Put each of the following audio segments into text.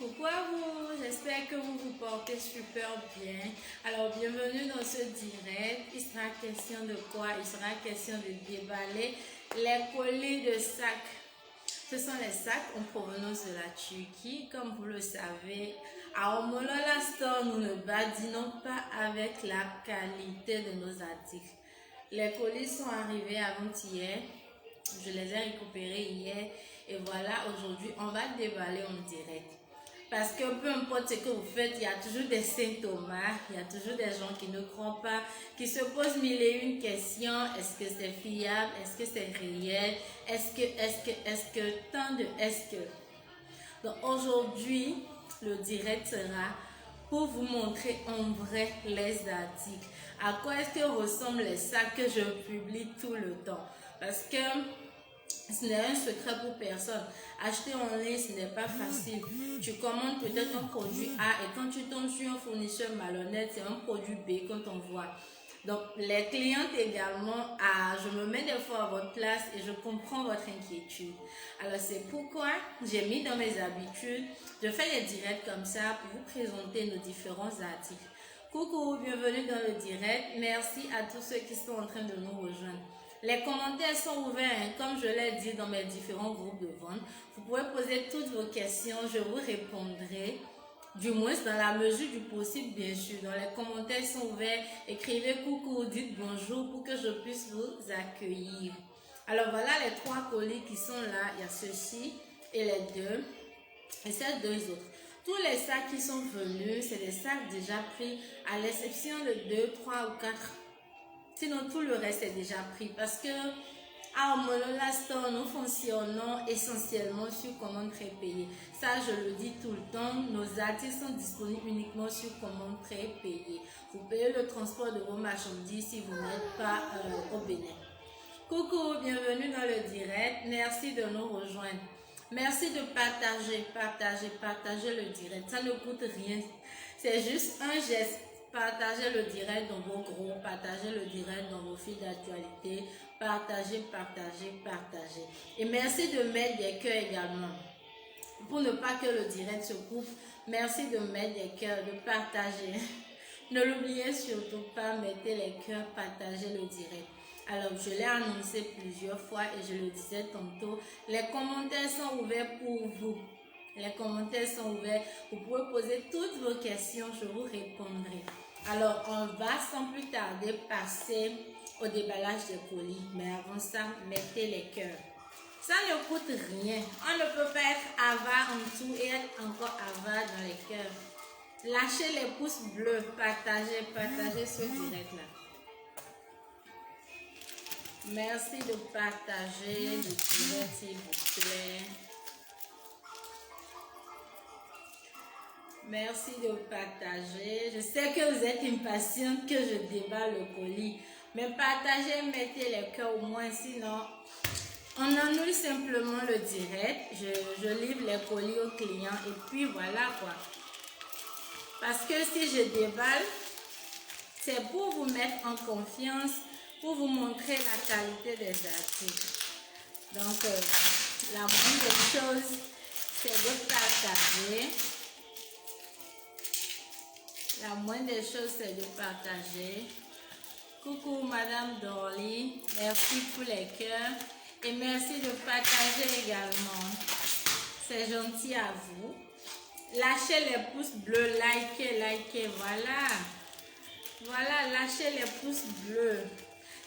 Coucou à vous, j'espère que vous vous portez super bien. Alors bienvenue dans ce direct. Il sera question de quoi? Il sera question de déballer les colis de sacs. Ce sont les sacs en provenance de la Turquie. Comme vous le savez, à Omolola Store, nous ne badinons pas avec la qualité de nos articles. Les colis sont arrivés avant-hier. Je les ai récupérés hier. Et voilà, aujourd'hui, on va déballer en direct. Parce que peu importe ce que vous faites, il y a toujours des symptômes, il y a toujours des gens qui ne croient pas, qui se posent mille et une questions. Est-ce que c'est fiable? Est-ce que c'est réel? Est-ce que, tant de est-ce que. Donc aujourd'hui, le direct sera pour vous montrer en vrai les articles. À quoi est-ce que ressemblent les sacs que je publie tout le temps? Parce que ce n'est un secret pour personne. Acheter en ligne, ce n'est pas facile. Tu commandes peut-être un produit A et quand tu tombes sur un fournisseur malhonnête, c'est un produit B qu'on t'envoie. Donc, les clientes également, je me mets des fois à votre place et je comprends votre inquiétude. Alors, c'est pourquoi j'ai mis dans mes habitudes, je fais des directs comme ça pour vous présenter nos différents articles. Coucou, bienvenue dans le direct. Merci à tous ceux qui sont en train de nous rejoindre. Les commentaires sont ouverts, comme je l'ai dit dans mes différents groupes de vente. Vous pouvez poser toutes vos questions, je vous répondrai, du moins dans la mesure du possible, bien sûr. Donc les commentaires sont ouverts, écrivez coucou, dites bonjour pour que je puisse vous accueillir. Alors voilà les 3 colis qui sont là, il y a ceux-ci et les 2 et ces 2 autres. Tous les sacs qui sont venus, c'est des sacs déjà pris, à l'exception de 2, 3 ou 4. Sinon, tout le reste est déjà pris parce que à Omolola Store, nous fonctionnons essentiellement sur commande prépayée. Ça, je le dis tout le temps, nos articles sont disponibles uniquement sur commande prépayée. Vous payez le transport de vos marchandises si vous n'êtes pas au Bénin. Coucou, bienvenue dans le direct. Merci de nous rejoindre. Merci de partager le direct. Ça ne coûte rien. C'est juste un geste. Partagez le direct dans vos groupes, partagez le direct dans vos fils d'actualité, partagez. Et merci de mettre des cœurs également. Pour ne pas que le direct se coupe, merci de mettre des cœurs, de partager. Ne l'oubliez surtout pas, mettez les cœurs, partagez le direct. Alors, je l'ai annoncé plusieurs fois et je le disais tantôt, les commentaires sont ouverts pour vous. Les commentaires sont ouverts. Vous pouvez poser toutes vos questions, je vous répondrai. Alors, on va sans plus tarder passer au déballage des colis. Mais avant ça, mettez les cœurs. Ça ne coûte rien. On ne peut pas être avare en tout et être encore avare dans les cœurs. Lâchez les pouces bleus. Partagez ce direct-là. Merci de partager le direct, s'il vous plaît. Merci de partager. Je sais que vous êtes impatiente que je déballe le colis. Mais partagez, mettez les cœurs au moins, sinon on annule simplement le direct. Je livre les colis aux clients et puis voilà quoi. Parce que si je déballe, c'est pour vous mettre en confiance, pour vous montrer la qualité des articles. Donc, la moindre des choses, c'est de partager. La moindre des choses, c'est de partager. Coucou Madame Dorly, merci pour les cœurs et merci de partager également. C'est gentil à vous. Lâchez les pouces bleus, likez, voilà. Voilà, lâchez les pouces bleus.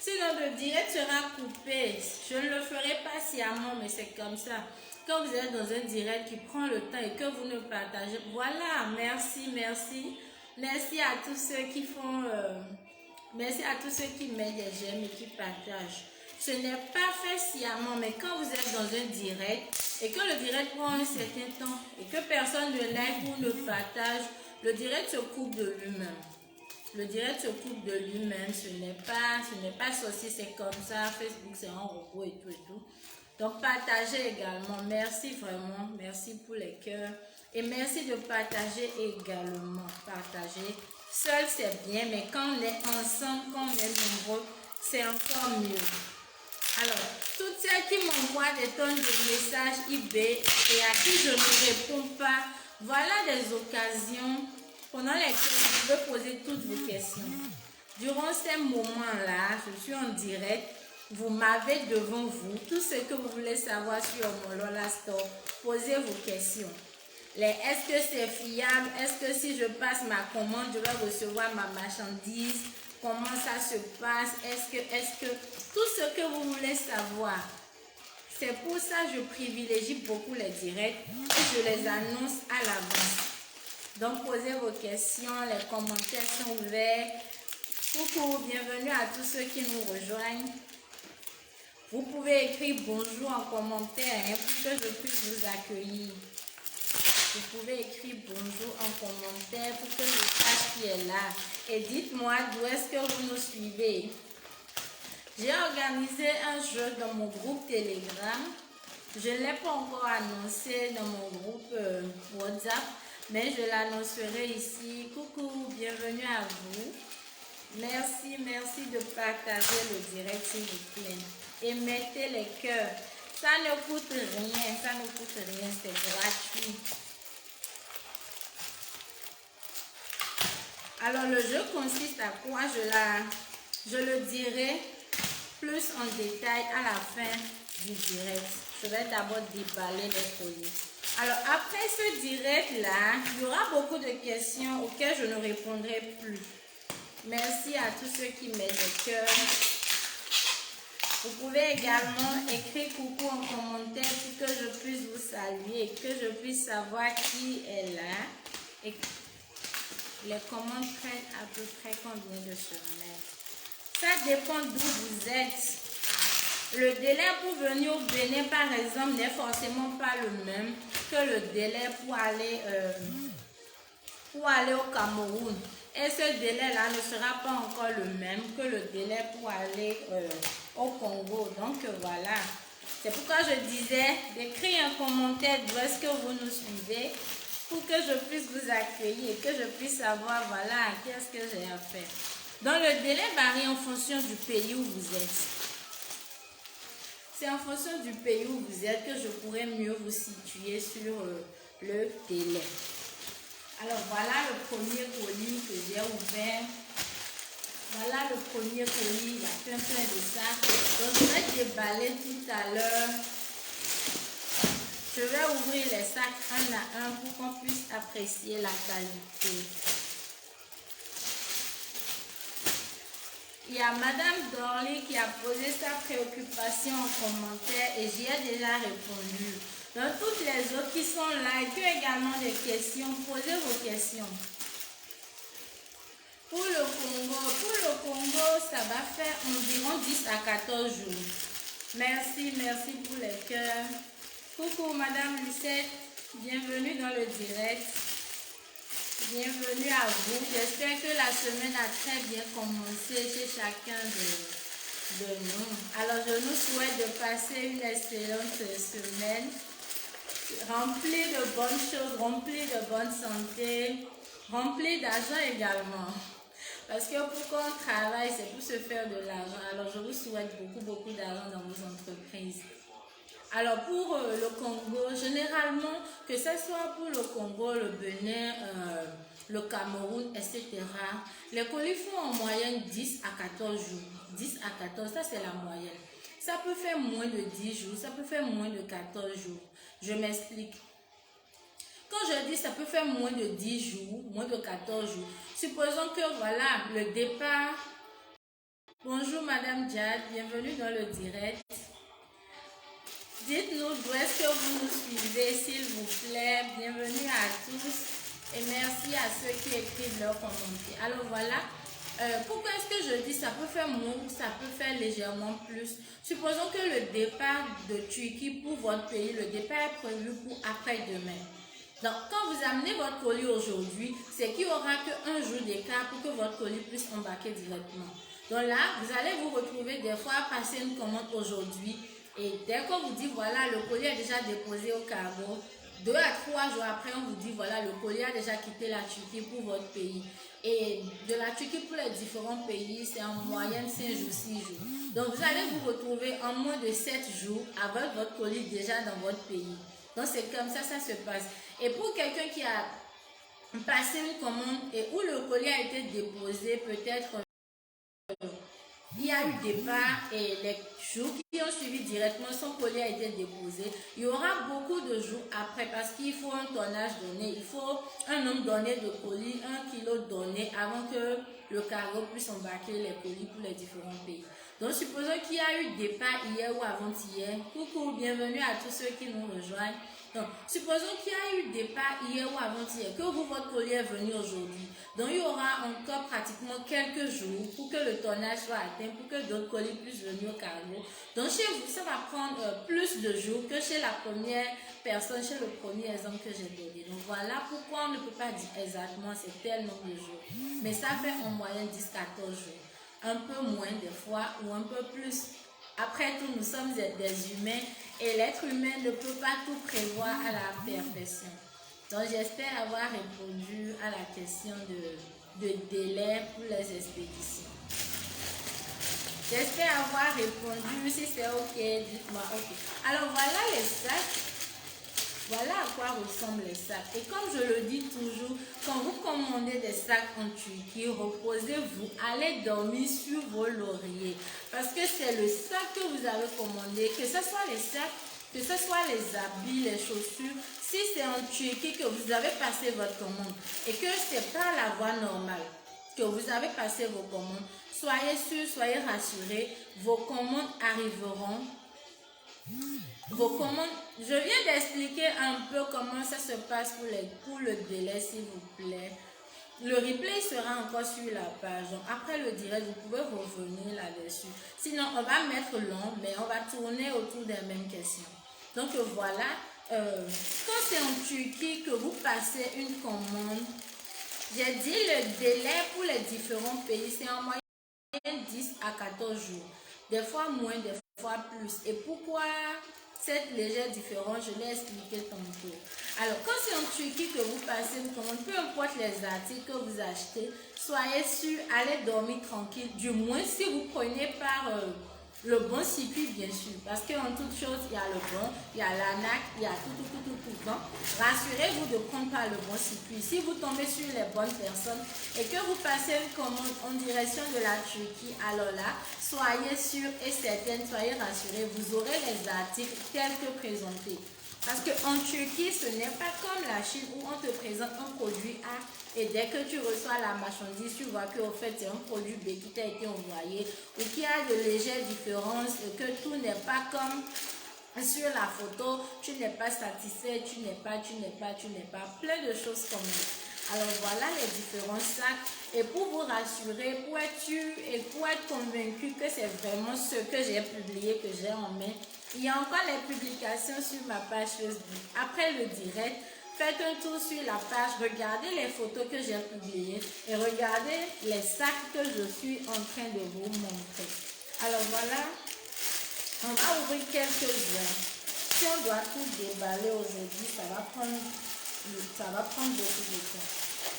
Sinon le direct sera coupé. Je ne le ferai pas sciemment, mais c'est comme ça. Quand vous êtes dans un direct qui prend le temps et que vous ne partagez, voilà, merci. Merci à tous ceux qui font, merci à tous ceux qui mettent des j'aime et qui partagent. Ce n'est pas fait sciemment, mais quand vous êtes dans un direct et que le direct prend un certain temps et que personne ne like ou ne partage, le direct se coupe de lui-même. Le direct se coupe de lui-même, ce n'est pas sorcier, c'est comme ça. Facebook, c'est un robot et tout. Donc, partagez également. Merci vraiment. Merci pour les cœurs. Et merci de partager également. Partager. Seul, c'est bien, mais quand on est ensemble, quand on est nombreux, c'est encore mieux. Alors, toutes celles qui m'envoient des tonnes de messages eBay et à qui je ne réponds pas, voilà des occasions pendant lesquelles vous pouvez poser toutes vos questions. Durant ces moments-là, je suis en direct, vous m'avez devant vous. Tout ce que vous voulez savoir sur Molola Store, posez vos questions. Est-ce que c'est fiable? Est-ce que si je passe ma commande, je vais recevoir ma marchandise? Comment ça se passe? Est-ce que tout ce que vous voulez savoir? C'est pour ça que je privilégie beaucoup les directs et je les annonce à l'avance. Donc posez vos questions, les commentaires sont ouverts. Coucou, bienvenue à tous ceux qui nous rejoignent. Vous pouvez écrire bonjour en commentaire pour que je puisse vous accueillir. Vous pouvez écrire bonjour en commentaire pour que je sache qui est là. Et dites-moi d'où est-ce que vous nous suivez. J'ai organisé un jeu dans mon groupe Telegram. Je ne l'ai pas encore annoncé dans mon groupe WhatsApp, mais je l'annoncerai ici. Coucou, bienvenue à vous. Merci de partager le direct s'il vous plaît. Et mettez les cœurs. Ça ne coûte rien, c'est gratuit. Alors le jeu consiste à quoi? Je le dirai plus en détail à la fin du direct. Je vais d'abord déballer les colis. Alors après ce direct là, il y aura beaucoup de questions auxquelles je ne répondrai plus. Merci à tous ceux qui mettent des cœurs. Vous pouvez également écrire coucou en commentaire pour que je puisse vous saluer et que je puisse savoir qui est là. Et les commandes prennent à peu près combien de semaines? Ça dépend d'où vous êtes. Le délai pour venir au Bénin, par exemple, n'est forcément pas le même que le délai pour aller au Cameroun. Et ce délai-là ne sera pas encore le même que le délai pour aller au Congo. Donc voilà. C'est pourquoi je disais d'écrire un commentaire d'où est-ce que vous nous suivez pour que je puisse vous accueillir et que je puisse savoir, voilà, qu'est-ce que j'ai à faire. Donc le délai varie en fonction du pays où vous êtes. C'est en fonction du pays où vous êtes que je pourrais mieux vous situer sur le délai. Alors voilà le premier colis que j'ai ouvert. Voilà le premier colis, il y a plein de sacs. Donc je vais déballer tout à l'heure. Je vais ouvrir les sacs un à un pour qu'on puisse apprécier la qualité. Il y a Madame Dorly qui a posé sa préoccupation en commentaire et j'y ai déjà répondu. Donc toutes les autres qui sont là et qui ont également des questions, posez vos questions. Pour le Congo, ça va faire environ 10 à 14 jours. Merci pour les cœurs. Coucou Madame Lucette, bienvenue dans le direct. Bienvenue à vous. J'espère que la semaine a très bien commencé chez chacun de nous. Alors je nous souhaite de passer une excellente semaine, remplie de bonnes choses, remplie de bonne santé, remplie d'argent également. Parce que pour qu'on travaille, c'est pour se faire de l'argent. Alors je vous souhaite beaucoup d'argent dans vos entreprises. Alors pour le Congo, généralement, que ce soit pour le Congo, le Bénin, le Cameroun, etc., les colis font en moyenne 10 à 14 jours. 10 à 14, ça c'est la moyenne. Ça peut faire moins de 10 jours, ça peut faire moins de 14 jours. Je m'explique. Quand je dis ça peut faire moins de 10 jours, moins de 14 jours, supposons que voilà, le départ. Bonjour Madame Jad, bienvenue dans le direct. Dites-nous d'où est-ce que vous nous suivez, s'il vous plaît. Bienvenue à tous et merci à ceux qui écrivent leurs commentaires. Alors voilà, pourquoi est-ce que je dis ça peut faire moins ou ça peut faire légèrement plus? Supposons que le départ de Turquie pour votre pays, le départ est prévu pour après-demain. Donc quand vous amenez votre colis aujourd'hui, c'est qu'il n'y aura qu'un jour d'écart pour que votre colis puisse embarquer directement. Donc là, vous allez vous retrouver des fois à passer une commande aujourd'hui. Et dès qu'on vous dit, voilà, le colis est déjà déposé au cargo, 2 à 3 jours après, on vous dit, voilà, le colis a déjà quitté la Turquie pour votre pays. Et de la Turquie pour les différents pays, c'est en moyenne 5 jours, 6 jours. Donc, vous allez vous retrouver en moins de 7 jours avec votre colis déjà dans votre pays. Donc, c'est comme ça se passe. Et pour quelqu'un qui a passé une commande et où le colis a été déposé, peut-être il y a eu départ et les jours qui ont suivi directement, son colis a été déposé. Il y aura beaucoup de jours après parce qu'il faut un tonnage donné, il faut un nombre donné de colis, 1 kilo donné avant que le cargo puisse embarquer les colis pour les différents pays. Donc supposons qu'il y a eu départ hier ou avant-hier. Coucou, bienvenue à tous ceux qui nous rejoignent. Donc, supposons qu'il y a eu départ hier ou avant-hier, que vous, votre colis est venu aujourd'hui. Donc, il y aura encore pratiquement quelques jours pour que le tonnage soit atteint, pour que d'autres colis puissent venir au cargo. Donc, chez vous, ça va prendre plus de jours que chez la première personne, chez le premier exemple que j'ai donné. Donc, voilà pourquoi on ne peut pas dire exactement c'est tel nombre de jours. Mais ça fait en moyenne 10-14 jours. Un peu moins des fois ou un peu plus. Après tout, nous sommes des humains et l'être humain ne peut pas tout prévoir à la perfection. Donc, j'espère avoir répondu à la question de délai pour les expéditions. J'espère avoir répondu. Si c'est OK, dites-moi OK. Alors, voilà les sacs. Voilà à quoi ressemblent les sacs. Et comme je le dis toujours, quand vous commandez des sacs en Turquie, reposez-vous, allez dormir sur vos lauriers. Parce que c'est le sac que vous avez commandé, que ce soit les sacs, que ce soit les habits, les chaussures. Si c'est en Turquie que vous avez passé votre commande et que c'est pas la voie normale que vous avez passé vos commandes, soyez sûrs, soyez rassurés, vos commandes arriveront. Vos commandes, je viens d'expliquer un peu comment ça se passe pour le délai, s'il vous plaît. Le replay sera encore sur la page. Donc après le direct, vous pouvez revenir là-dessus. Sinon, on va mettre long, mais on va tourner autour des mêmes questions. Donc voilà, quand c'est en Turquie que vous passez une commande, j'ai dit le délai pour les différents pays, c'est en moyenne 10 à 14 jours. Des fois moins, des fois plus. Et pourquoi cette légère différence, je l'ai expliqué tantôt. Alors, quand c'est en Turquie que vous passez une commande, peu importe les articles que vous achetez, soyez sûr, allez dormir tranquille. Du moins, si vous prenez par le bon circuit, bien sûr. Parce qu'en toute chose, il y a le bon, il y a l'ANAC, il y a tout. Donc, rassurez-vous de prendre par le bon circuit. Si vous tombez sur les bonnes personnes et que vous passez une commande en direction de la Turquie, alors là, soyez sûrs et certaines, soyez rassurés, vous aurez les articles tels que présentés. Parce qu'en Turquie, ce n'est pas comme la Chine où on te présente un produit A et dès que tu reçois la marchandise, tu vois qu'au fait c'est un produit B qui t'a été envoyé ou qu'il y a de légères différences et que tout n'est pas comme sur la photo, tu n'es pas satisfait, tu n'es pas, plein de choses comme ça. Alors voilà les différents sacs et pour vous rassurer, pour être sûr et pour être convaincu que c'est vraiment ce que j'ai publié, que j'ai en main, il y a encore les publications sur ma page Facebook. Après le direct, faites un tour sur la page, regardez les photos que j'ai publiées et regardez les sacs que je suis en train de vous montrer. Alors voilà, on va ouvrir quelques-uns. Si on doit tout déballer aujourd'hui, ça va prendre beaucoup de temps.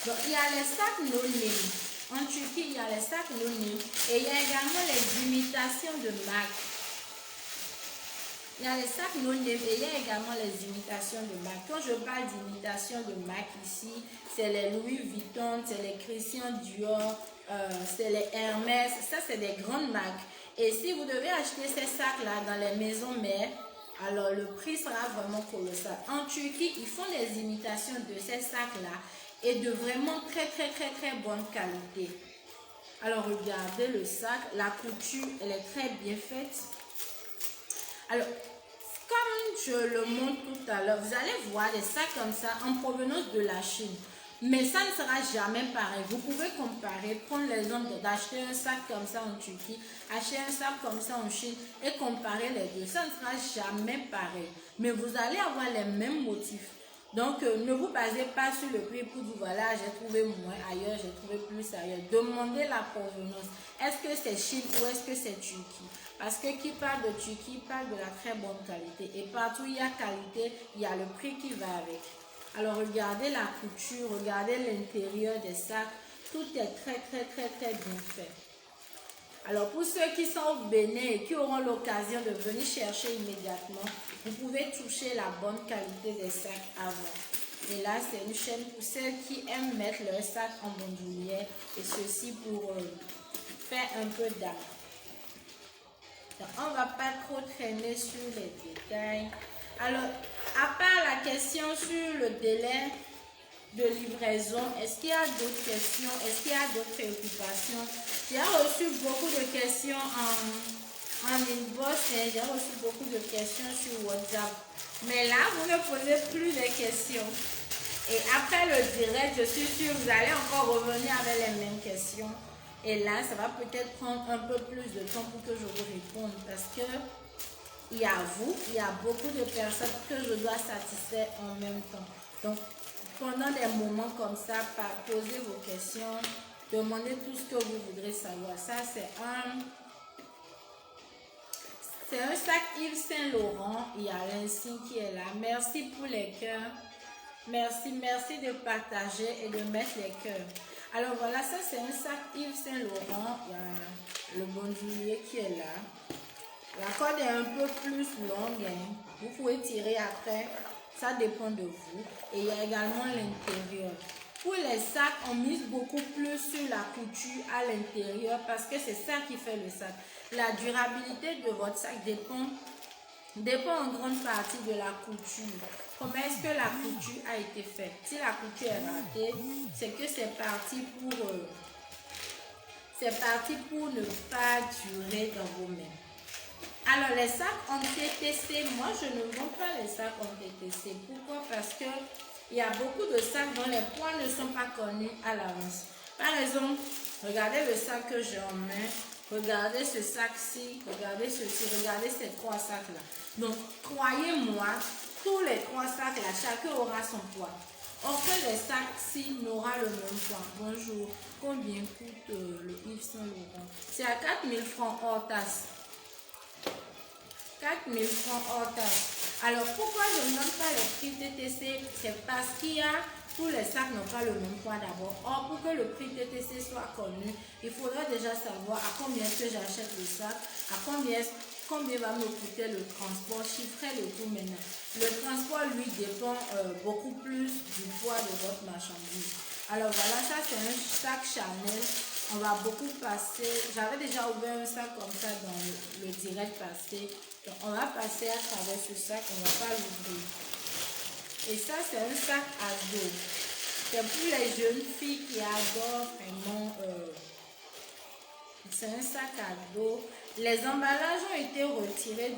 Donc il y a les sacs no name. En Turquie, il y a les sacs no name et il y a également les imitations de marque. Il y a les sacs no name et il y a également les imitations de marque. Quand je parle d'imitation de marque ici, c'est les Louis Vuitton, c'est les Christian Dior, c'est les Hermès. Ça, c'est des grandes marques. Et si vous devez acheter ces sacs-là dans les maisons mères, alors le prix sera vraiment colossal. En Turquie, ils font des imitations de ces sacs-là et de vraiment très bonne qualité. Alors regardez le sac, la couture, elle est très bien faite. Alors, comme je le montre tout à l'heure, vous allez voir des sacs comme ça en provenance de la Chine. Mais ça ne sera jamais pareil. Vous pouvez comparer, prendre l'exemple d'acheter un sac comme ça en Turquie, acheter un sac comme ça en Chine et comparer les deux. Ça ne sera jamais pareil. Mais vous allez avoir les mêmes motifs. Donc, ne vous basez pas sur le prix pour dire, voilà, j'ai trouvé moins ailleurs, j'ai trouvé plus ailleurs. Demandez la provenance. Est-ce que c'est Chine ou est-ce que c'est Turquie? Parce que qui parle de Turquie parle de la très bonne qualité. Et partout où il y a qualité, il y a le prix qui va avec. Alors, regardez la couture, regardez l'intérieur des sacs. Tout est très, très, très, très bien fait. Alors, pour ceux qui sont au Bénin et qui auront l'occasion de venir chercher immédiatement, vous pouvez toucher la bonne qualité des sacs avant. Et là, c'est une chaîne pour celles qui aiment mettre leur sac en bandoulière et ceci pour faire un peu d'âme. On ne va pas trop traîner sur les détails. Alors, à part la question sur le délai de livraison, est-ce qu'il y a d'autres questions? Est-ce qu'il y a d'autres préoccupations? J'ai reçu beaucoup de questions en inbox et j'ai reçu beaucoup de questions sur WhatsApp. Mais là, vous ne posez plus de questions. Et après le direct, je suis sûre que vous allez encore revenir avec les mêmes questions. Et là, ça va peut-être prendre un peu plus de temps pour que je vous réponde parce que il y a vous, il y a beaucoup de personnes que je dois satisfaire en même temps. Donc, pendant des moments comme ça, posez vos questions, demandez tout ce que vous voudrez savoir. Ça, c'est un sac Yves Saint Laurent. Il y a l'insigne qui est là. Merci pour les cœurs. Merci, merci de partager et de mettre les cœurs. Alors voilà, ça c'est un sac Yves Saint Laurent. Il y a le bandoulier qui est là. La corde est un peu plus longue. Hein. Vous pouvez tirer après. Ça dépend de vous. Et il y a également l'intérieur. Pour les sacs, on mise beaucoup plus sur la couture à l'intérieur parce que c'est ça qui fait le sac. La durabilité de votre sac dépend en grande partie de la couture. Comment est-ce que la couture a été faite? Si la couture est ratée, c'est que c'est parti pour ne pas durer dans vos mains. Alors, les sacs anti-TC, moi, je ne vends pas les sacs anti-TC. Pourquoi? Parce que il y a beaucoup de sacs dont les points ne sont pas connus à l'avance. Par exemple, regardez le sac que j'ai en main. Regardez ce sac-ci. Regardez ceci. Regardez ces trois sacs-là. Donc, croyez-moi, tous les trois sacs-là, chacun aura son poids. Aucun des sacs-ci n'aura le même poids. Bonjour. Combien coûte le Yves Saint Laurent? C'est à 4 000 francs hors taxe. 4 000 francs hors taxe. Alors pourquoi je ne donne pas les prix TTC? C'est parce qu'il y a, tous les sacs n'ont pas le même poids d'abord. Or, pour que le prix TTC soit connu, il faudra déjà savoir à combien est-ce que j'achète le sac, à combien va me coûter le transport, chiffrer le tout maintenant. Le transport, lui, dépend beaucoup plus du poids de votre marchandise. Alors voilà, ça c'est un sac Chanel. On va beaucoup passer. J'avais déjà ouvert un sac comme ça dans le direct passé. Donc on va passer à travers ce sac, on ne va pas l'ouvrir. Et ça, c'est un sac à dos. C'est pour les jeunes filles qui adorent vraiment. C'est un sac à dos. Les emballages ont été retirés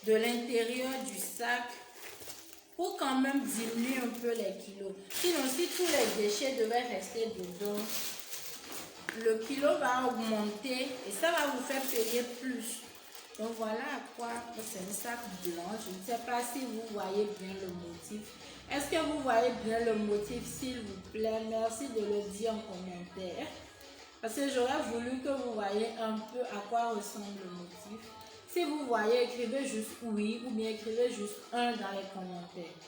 de l'intérieur du sac pour quand même diminuer un peu les kilos. Sinon, si tous les déchets devaient rester dedans, le kilo va augmenter et ça va vous faire payer plus. Donc voilà à quoi c'est un sac blanc. Je ne sais pas si vous voyez bien le motif. Est-ce que vous voyez bien le motif, s'il vous plaît? Merci de le dire en commentaire. Parce que j'aurais voulu que vous voyez un peu à quoi ressemble le motif. Si vous voyez, écrivez juste oui ou bien écrivez juste 1 dans les commentaires.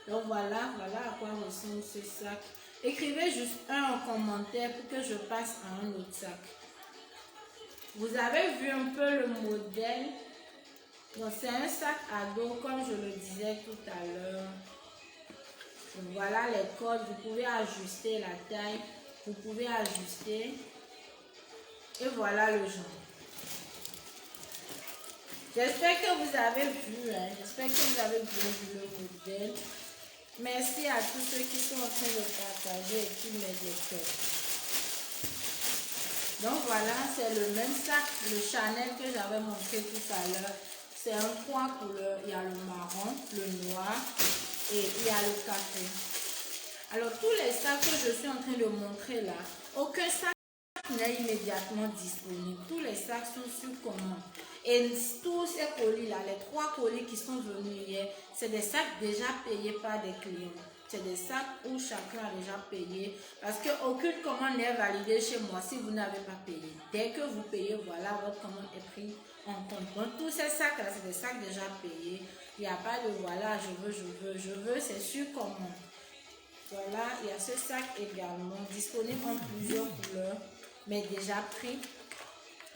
Donc voilà à quoi ressemble ce sac. Écrivez juste 1 en commentaire pour que je passe à un autre sac. Vous avez vu un peu le modèle. Donc c'est un sac à dos comme je le disais tout à l'heure. Voilà les cordes. Vous pouvez ajuster la taille. Vous pouvez ajuster. Et voilà le genre. J'espère que vous avez vu. J'espère que vous avez bien vu le modèle. Merci à tous ceux qui sont en train de partager et qui mettent des cœurs. Donc voilà, c'est le même sac, le Chanel que j'avais montré tout à l'heure. C'est un 3 couleurs. Il y a le marron, le noir et il y a le café. Alors tous les sacs que je suis en train de montrer là, aucun sac n'est immédiatement disponible. Tous les sacs sont sur commande. Et tous ces colis-là, les 3 colis qui sont venus hier, c'est des sacs déjà payés par des clients. C'est des sacs où chacun a déjà payé. Parce qu'aucune commande n'est validée chez moi si vous n'avez pas payé. Dès que vous payez, voilà, votre commande est prise en compte. Donc tous ces sacs-là, c'est des sacs déjà payés. Il n'y a pas de voilà, je veux, c'est sur commande. Voilà, il y a ce sac également, disponible en plusieurs couleurs, mais déjà pris.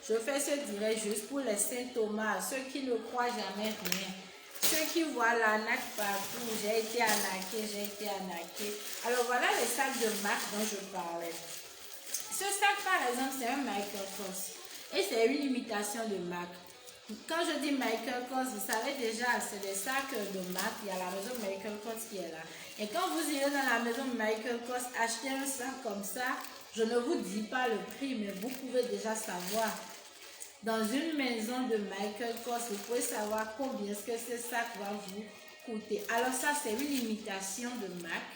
Je fais ce direct juste pour les Saint Thomas, ceux qui ne croient jamais rien. Ceux qui voient l'arnaque partout, j'ai été arnaqué. Alors voilà les sacs de marque dont je parlais. Ce sac par exemple, c'est un Michael Kors et c'est une imitation de marque. Quand je dis Michael Kors, vous savez déjà, c'est des sacs de marque. Il y a la maison Michael Kors qui est là. Et quand vous irez dans la maison Michael Kors, acheter un sac comme ça, je ne vous dis pas le prix, mais vous pouvez déjà savoir. Dans une maison de Michael Kors, vous pouvez savoir combien est-ce que ce sac va vous coûter. Alors ça, c'est une imitation de marque.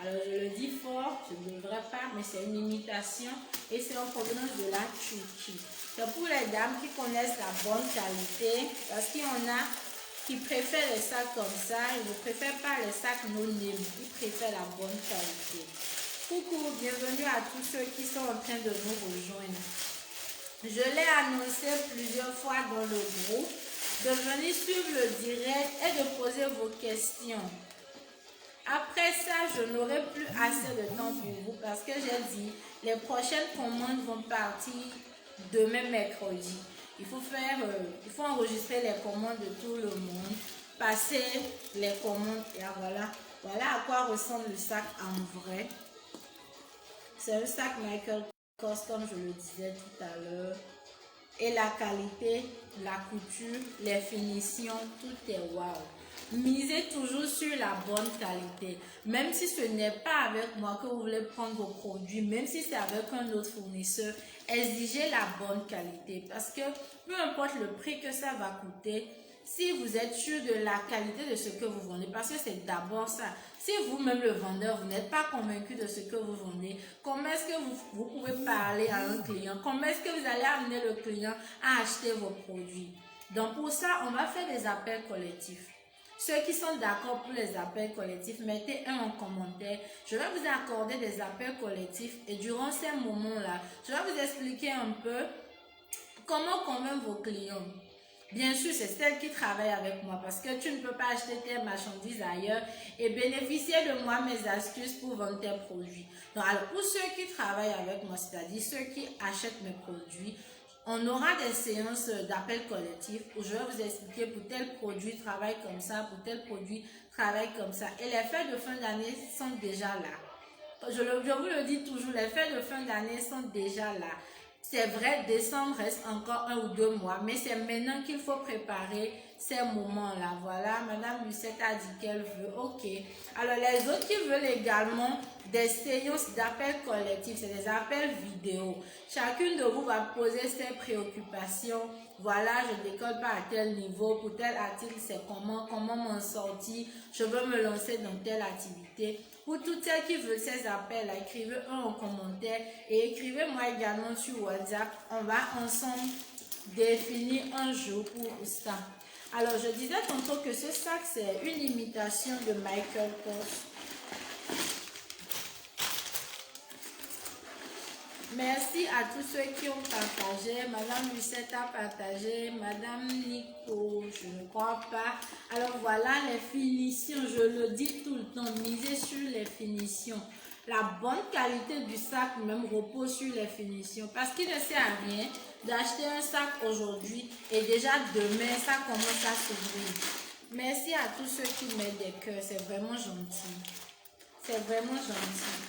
Alors je le dis fort, je ne devrais pas, mais c'est une imitation et c'est en provenance de la Turquie. C'est pour les dames qui connaissent la bonne qualité, parce qu'il y en a qui préfèrent les sacs comme ça, ils ne préfèrent pas les sacs no name, ils préfèrent la bonne qualité. Coucou, bienvenue à tous ceux qui sont en train de nous rejoindre. Je l'ai annoncé plusieurs fois dans le groupe, de venir suivre le direct et de poser vos questions. Après ça, je n'aurai plus assez de temps pour vous parce que j'ai dit, les prochaines commandes vont partir demain mercredi. Il faut enregistrer les commandes de tout le monde, passer les commandes et voilà. Voilà à quoi ressemble le sac en vrai. C'est un sac Michael Kors comme je le disais tout à l'heure. Et la qualité, la couture, les finitions, tout est waouh. Misez toujours sur la bonne qualité. Même si ce n'est pas avec moi que vous voulez prendre vos produits, même si c'est avec un autre fournisseur, exigez la bonne qualité. Parce que peu importe le prix que ça va coûter, si vous êtes sûr de la qualité de ce que vous vendez, parce que c'est d'abord ça. Si vous-même le vendeur, vous n'êtes pas convaincu de ce que vous vendez, comment est-ce que vous pouvez parler à un client? Comment est-ce que vous allez amener le client à acheter vos produits? Donc pour ça, on va faire des appels collectifs. Ceux qui sont d'accord pour les appels collectifs, mettez un en commentaire. Je vais vous accorder des appels collectifs et durant ces moments-là, je vais vous expliquer un peu comment convaincre vos clients. Bien sûr, c'est celle qui travaille avec moi parce que tu ne peux pas acheter tes marchandises ailleurs et bénéficier de moi mes astuces pour vendre tes produits. Donc, alors, pour ceux qui travaillent avec moi, c'est-à-dire ceux qui achètent mes produits, on aura des séances d'appel collectif où je vais vous expliquer pour tel produit travaille comme ça, pour tel produit travaille comme ça. Et les fêtes de fin d'année sont déjà là. Je vous le dis toujours, les fêtes de fin d'année sont déjà là. C'est vrai, décembre reste encore 1 ou 2 mois, mais c'est maintenant qu'il faut préparer ces moments-là. Voilà, Madame Lucette a dit qu'elle veut. Ok. Alors, les autres qui veulent également des séances d'appel collectif, c'est des appels vidéo. Chacune de vous va poser ses préoccupations. Voilà, je ne décolle pas à tel niveau, pour tel article, c'est comment m'en sortir, je veux me lancer dans telle activité. Pour toutes celles qui veulent ces appels, écrivez un en commentaire et écrivez-moi également sur WhatsApp. On va ensemble définir un jour pour ça. Alors, je disais tantôt que ce sac, c'est une imitation de Michael Kors. Merci à tous ceux qui ont partagé. Madame Lucette a partagé. Madame Nico, je ne crois pas. Alors voilà les finitions. Je le dis tout le temps. Misez sur les finitions. La bonne qualité du sac même repose sur les finitions. Parce qu'il ne sert à rien d'acheter un sac aujourd'hui et déjà demain, ça commence à s'ouvrir. Merci à tous ceux qui mettent des cœurs. C'est vraiment gentil. C'est vraiment gentil.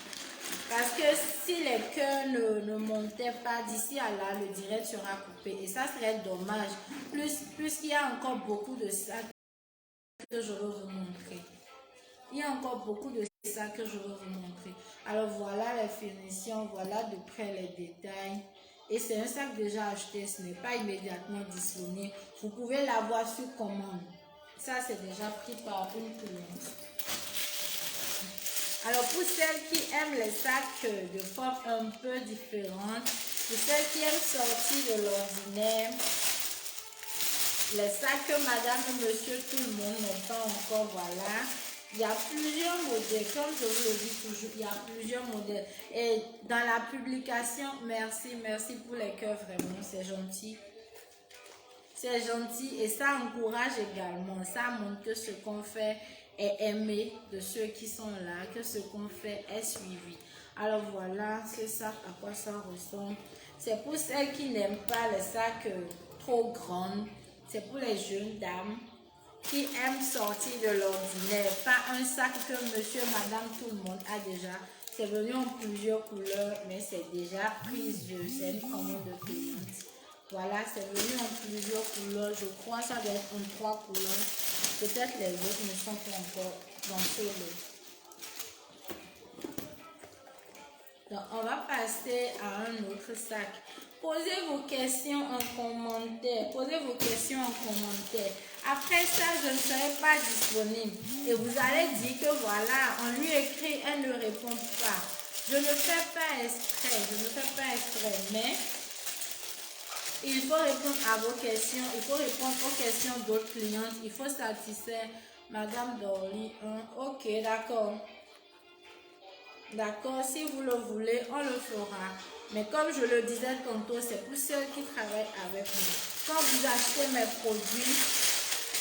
Parce que si les cœurs ne montaient pas d'ici à là, le direct sera coupé. Et ça serait dommage. Plus qu'il y a encore beaucoup de sacs que je veux vous montrer. Il y a encore beaucoup de sacs que je veux vous montrer. Alors voilà les finitions, voilà de près les détails. Et c'est un sac déjà acheté, ce n'est pas immédiatement disponible. Vous pouvez l'avoir sur commande. Ça, c'est déjà pris par une cliente. Alors pour celles qui aiment les sacs de forme un peu différente, pour celles qui aiment sortir de l'ordinaire, les sacs que madame et monsieur tout le monde n'ont pas encore, voilà. Il y a plusieurs modèles, comme je vous le dis toujours, il y a plusieurs modèles. Et dans la publication, merci pour les cœurs, vraiment, c'est gentil. C'est gentil et ça encourage également, ça montre que ce qu'on fait est aimé de ceux qui sont là, que ce qu'on fait est suivi. Alors voilà, c'est ça à quoi ça ressemble. C'est pour celles qui n'aiment pas les sacs trop grands, c'est pour les jeunes dames qui aiment sortir de l'ordinaire, pas un sac que monsieur, madame, tout le monde a déjà. C'est venu en plusieurs couleurs, mais c'est déjà prise, c'est une commande de cliente. Voilà, c'est venu en plusieurs couleurs, je crois que ça doit être en 3 couleurs. Peut-être les autres ne sont pas encore dans ce lot. Donc, on va passer à un autre sac. Posez vos questions en commentaire. Posez vos questions en commentaire. Après ça, je ne serai pas disponible. Et vous allez dire que voilà, on lui écrit, elle ne répond pas. Je ne fais pas exprès, mais il faut répondre à vos questions. Il faut répondre aux questions d'autres clientes. Il faut satisfaire Madame Dorly 1. Ok, d'accord. D'accord, si vous le voulez, on le fera. Mais comme je le disais tantôt, c'est pour ceux qui travaillent avec nous. Quand vous achetez mes produits,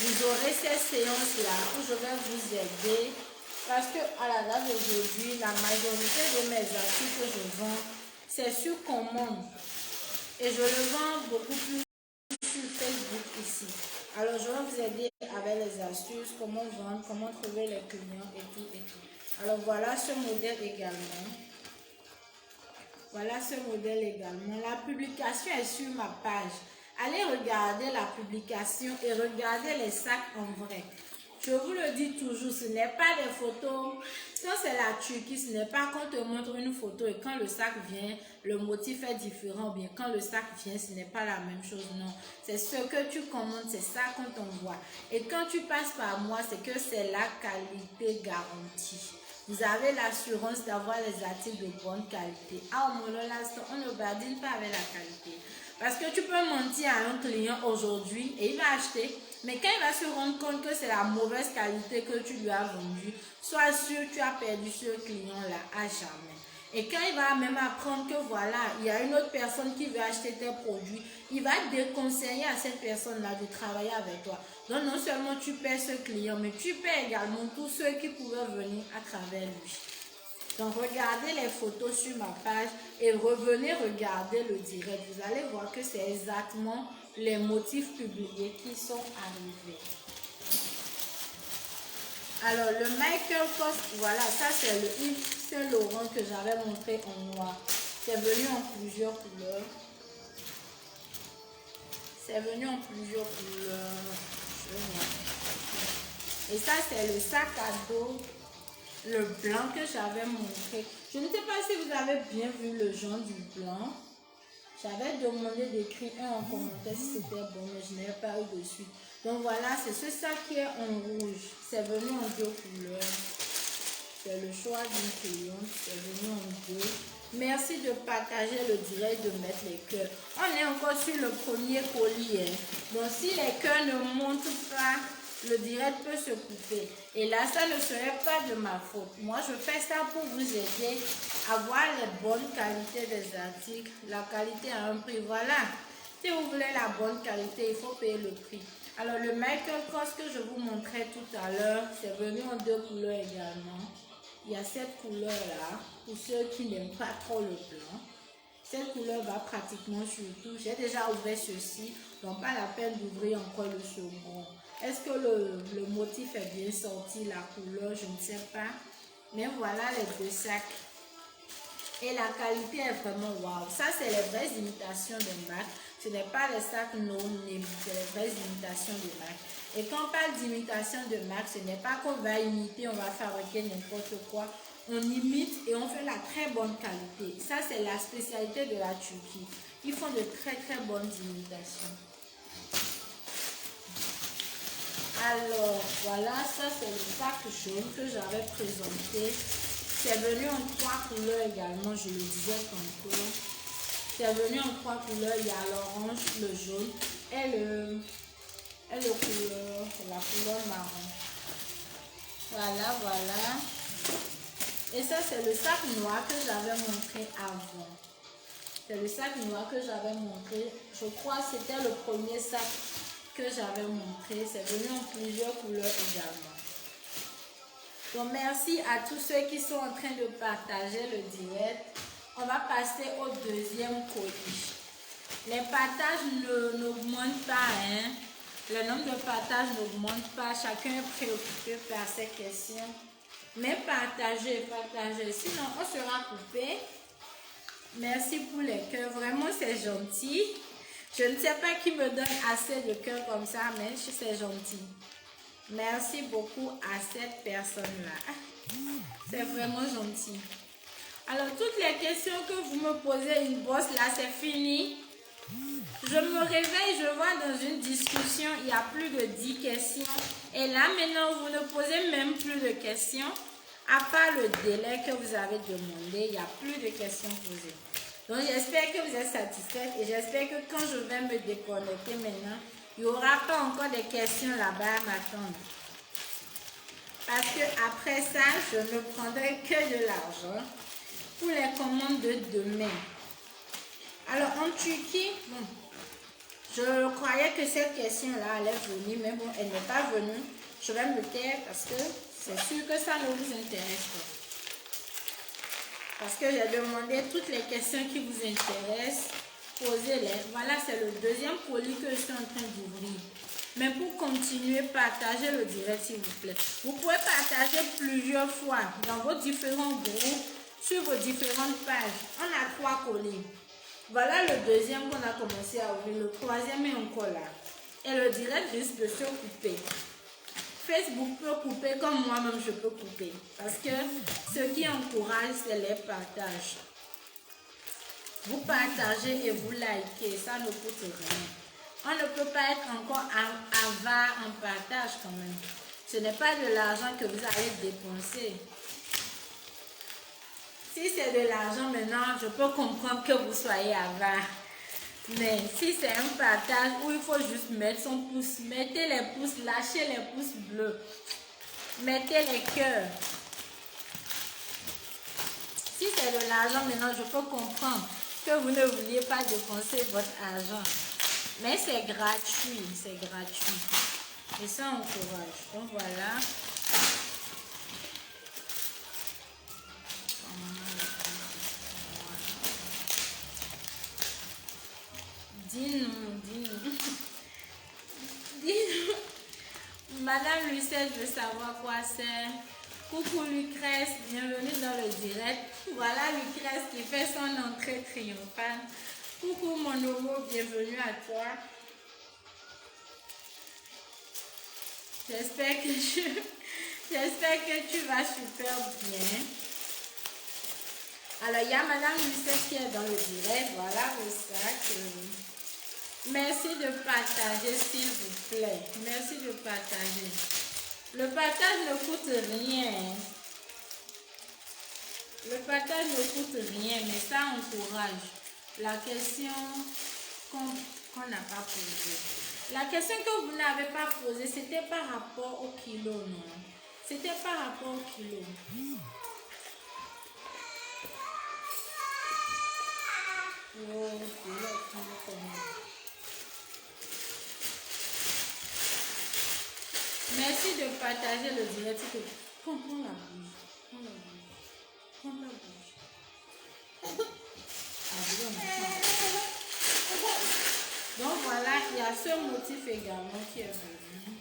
vous aurez ces séances-là où je vais vous aider. Parce que à la date d'aujourd'hui, la majorité de mes articles que je vends, c'est sur commande. Et je le vends beaucoup plus sur Facebook ici. Alors, je vais vous aider avec les astuces, comment vendre, comment trouver les clients et tout et tout. Alors, voilà ce modèle également. Voilà ce modèle également. La publication est sur ma page. Allez regarder la publication et regardez les sacs en vrai. Je vous le dis toujours, ce n'est pas des photos. Quand c'est la Turquie, ce n'est pas qu'on te montre une photo et quand le sac vient, le motif est différent. Bien, quand le sac vient, ce n'est pas la même chose. Non, c'est ce que tu commandes, c'est ça qu'on t'envoie. Et quand tu passes par moi, c'est que c'est la qualité garantie. Vous avez l'assurance d'avoir les articles de bonne qualité. À au moment l'instant, on ne badine pas avec la qualité. Parce que tu peux mentir à un client aujourd'hui et il va acheter. Mais quand il va se rendre compte que c'est la mauvaise qualité que tu lui as vendue, sois sûr que tu as perdu ce client-là à jamais. Et quand il va même apprendre que voilà, il y a une autre personne qui veut acheter tes produits, il va déconseiller à cette personne-là de travailler avec toi. Donc non seulement tu perds ce client, mais tu perds également tous ceux qui pouvaient venir à travers lui. Donc regardez les photos sur ma page et revenez regarder le direct. Vous allez voir que c'est exactement les motifs publiés qui sont arrivés. Alors le Michael Kors, voilà, ça c'est le Yves Saint Laurent que j'avais montré en noir. C'est venu en plusieurs couleurs. C'est venu en plusieurs couleurs. Et ça c'est le sac à dos, le blanc que j'avais montré. Je ne sais pas si vous avez bien vu le genre du blanc. J'avais demandé d'écrire un en commentaire si c'était bon, mais je n'ai pas eu de suite. Donc voilà, c'est ce sac qui est en rouge. C'est venu en 2 couleurs. C'est le choix d'une cliente. C'est venu en 2. Merci de partager le direct, de mettre les cœurs. On est encore sur le premier colis. Hein. Donc si les cœurs ne montent pas, le direct peut se couper. Et là, ça ne serait pas de ma faute. Moi, je fais ça pour vous aider à voir les bonnes qualités des articles. La qualité à un prix, voilà. Si vous voulez la bonne qualité, il faut payer le prix. Alors, le Michael Kors que je vous montrais tout à l'heure, c'est venu en 2 couleurs également. Il y a cette couleur-là, pour ceux qui n'aiment pas trop le blanc. Cette couleur va pratiquement sur tout. J'ai déjà ouvert ceci, donc pas la peine d'ouvrir encore le second. Est-ce que le motif est bien sorti, la couleur, je ne sais pas. Mais voilà les 2 sacs. Et la qualité est vraiment waouh. Ça, c'est les vraies imitations de marque. Ce n'est pas les sacs non-name, c'est les vraies imitations de marque. Et quand on parle d'imitation de marque, ce n'est pas qu'on va imiter, on va fabriquer n'importe quoi. On imite et on fait la très bonne qualité. Ça, c'est la spécialité de la Turquie. Ils font de très très bonnes imitations. Alors, voilà, ça c'est le sac jaune que j'avais présenté. C'est venu en 3 couleurs également, je le disais tantôt. C'est venu en 3 couleurs, il y a l'orange, le jaune et la couleur marron. Voilà, voilà. Et ça, c'est le sac noir que j'avais montré avant. C'est le sac noir que j'avais montré. Je crois que c'était le premier sac que j'avais montré. C'est venu en plusieurs couleurs également. Donc, merci à tous ceux qui sont en train de partager le direct. On va passer au deuxième colis. Les partages n'augmentent pas, hein. Le nombre de partages n'augmente pas. Chacun est préoccupé par ses questions. Mais partagez, partagez. Sinon, on sera coupé. Merci pour les cœurs. Vraiment, c'est gentil. Je ne sais pas qui me donne assez de cœurs comme ça, mais c'est gentil. Merci beaucoup à cette personne-là. C'est vraiment gentil. Alors, toutes les questions que vous me posez, une bosse là, c'est fini. Je me réveille, je vois dans une discussion, il y a plus de 10 questions. Et là, maintenant, vous ne posez même plus de questions. À part le délai que vous avez demandé, il n'y a plus de questions posées. Donc, j'espère que vous êtes satisfaite et j'espère que quand je vais me déconnecter maintenant, il n'y aura pas encore des questions là-bas à m'attendre. Parce que après ça, je ne prendrai que de l'argent pour les commandes de demain. Alors, en Turquie, bon, je croyais que cette question-là allait venir, mais bon, elle n'est pas venue. Je vais me taire parce que c'est sûr que ça ne vous intéresse pas. Parce que j'ai demandé toutes les questions qui vous intéressent, posez-les. Voilà, c'est le deuxième colis que je suis en train d'ouvrir. Mais pour continuer, partagez le direct s'il vous plaît. Vous pouvez partager plusieurs fois dans vos différents groupes, sur vos différentes pages. On a 3 colis. Voilà le deuxième qu'on a commencé à ouvrir. Le troisième est encore là. Et le direct risque de se couper. Facebook peut couper comme moi-même je peux couper. Parce que ce qui encourage, c'est les partages. Vous partagez et vous likez. Ça ne coûte rien. On ne peut pas être encore avare en partage quand même. Ce n'est pas de l'argent que vous allez dépenser. Si c'est de l'argent maintenant, je peux comprendre que vous soyez avare. Mais si c'est un partage où il faut juste mettre son pouce, mettez les pouces, lâchez les pouces bleus. Mettez les cœurs. Si c'est de l'argent maintenant, je peux comprendre que vous ne vouliez pas dépenser votre argent. Mais c'est gratuit, c'est gratuit. Et ça encourage. Donc voilà. Dis-nous, dis-nous. Dis-nous. Madame Lucette veut savoir quoi c'est. Coucou Lucrèce, bienvenue dans le direct. Voilà Lucrèce qui fait son entrée triomphale. Coucou mon homo, bienvenue à toi. J'espère que tu vas super bien. Alors, il y a Madame Lucette qui est dans le direct. Voilà le sac. Merci de partager, s'il vous plaît. Merci de partager. Le partage ne coûte rien. Le partage ne coûte rien, mais ça encourage. La question qu'on n'a pas posée. La question que vous n'avez pas posée, c'était par rapport au kilo, non? C'était par rapport au kilo. Oh, merci de partager le direct. Prends la bouche. Prends la bouche. Prends la bouche. Donc voilà, il y a ce motif également qui est venu.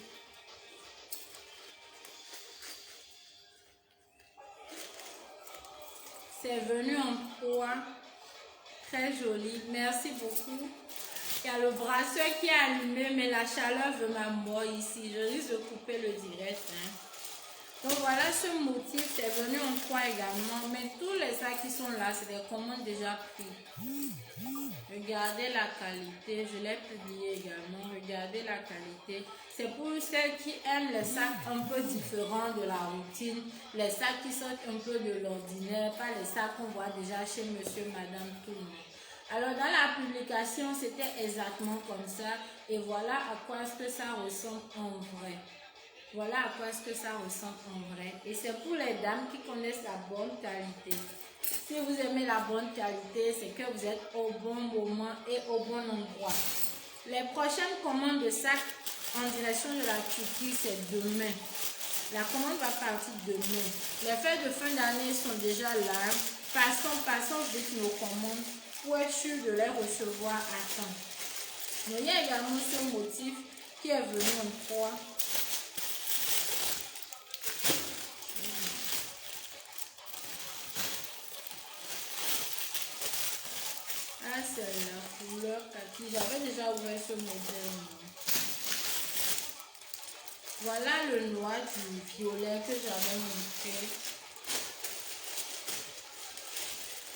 C'est venu en poids. Très joli. Merci beaucoup. Il y a le bracelet qui est allumé, mais la chaleur veut ma mort ici. Je risque de couper le direct. Hein. Donc voilà, ce motif, c'est venu en 3 également. Mais tous les sacs qui sont là, c'est des commandes déjà prises. Regardez la qualité, je l'ai publié également. Regardez la qualité. C'est pour celles qui aiment les sacs un peu différents de la routine, les sacs qui sortent un peu de l'ordinaire, pas les sacs qu'on voit déjà chez monsieur, madame, tout le monde. Alors dans la publication, c'était exactement comme ça. Et voilà à quoi est-ce que ça ressemble en vrai. Voilà à quoi est-ce que ça ressemble en vrai. Et c'est pour les dames qui connaissent la bonne qualité. Si vous aimez la bonne qualité, c'est que vous êtes au bon moment et au bon endroit. Les prochaines commandes de sacs en direction de la Turquie, c'est demain. La commande va partir demain. Les fêtes de fin d'année sont déjà là. Passons vite nos commandes pour être sûr de les recevoir à temps. Mais il y a également ce motif qui est venu en 3. Ah, c'est la couleur kaki. J'avais déjà ouvert ce modèle. Voilà le noir du violet que j'avais montré.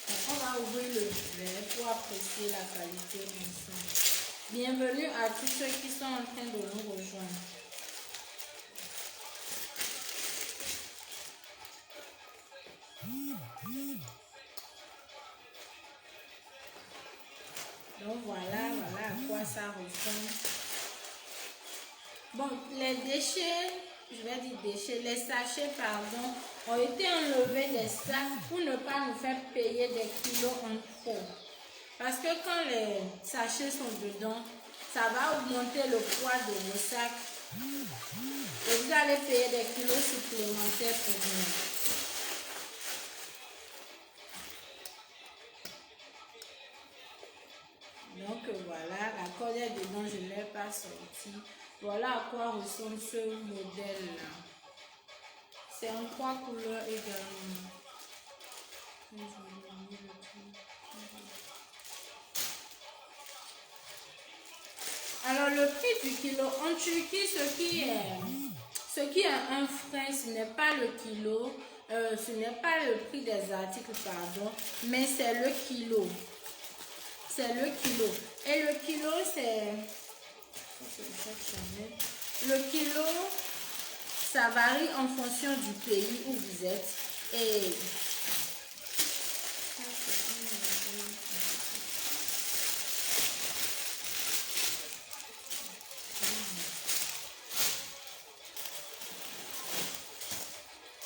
Donc, on va ouvrir le vert pour apprécier la qualité ensemble. Bienvenue à tous ceux qui sont en train de nous rejoindre. Donc voilà à quoi ça ressemble. Bon, les déchets, les sachets, pardon, ont été enlevés des sacs pour ne pas nous faire payer des kilos en trop. Parce que quand les sachets sont dedans, ça va augmenter le poids de vos sacs. Et vous allez payer des kilos supplémentaires pour vous. Donc voilà, la colle est dedans, je ne l'ai pas sorti. Voilà à quoi ressemble ce modèle-là. C'est en 3 couleurs également. Alors le prix du kilo, en Turquie, ce qui est un frein, ce n'est pas le kilo, ce n'est pas le prix des articles, pardon, mais c'est le kilo. C'est le kilo. Et le kilo, c'est... Le kilo, ça varie en fonction du pays où vous êtes. Et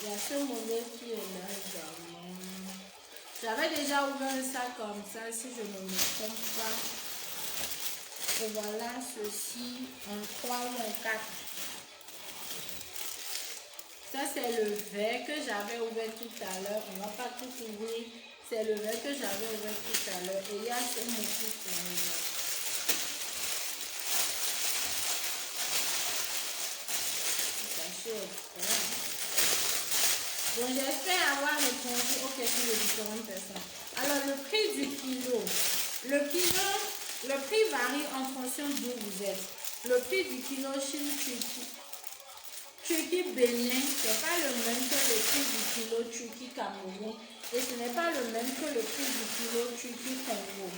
il y a ce modèle qui est là également. J'avais déjà ouvert un sac comme ça, si je ne me trompe pas. Et voilà ceci en 3 ou en 4. Ça, c'est le vert que j'avais ouvert tout à l'heure. On ne va pas tout ouvrir. C'est le vert que j'avais ouvert tout à l'heure. Et il y a ce motif pour nous. Bon, j'espère avoir répondu aux questions de différentes personnes. Alors, le prix du kilo. Le prix varie en fonction d'où vous êtes. Le prix du kilo Chine, Turquie, Bénin, ce n'est pas le même que le prix du kilo Turquie, Cameroun. Et ce n'est pas le même que le prix du kilo Turquie, Congo.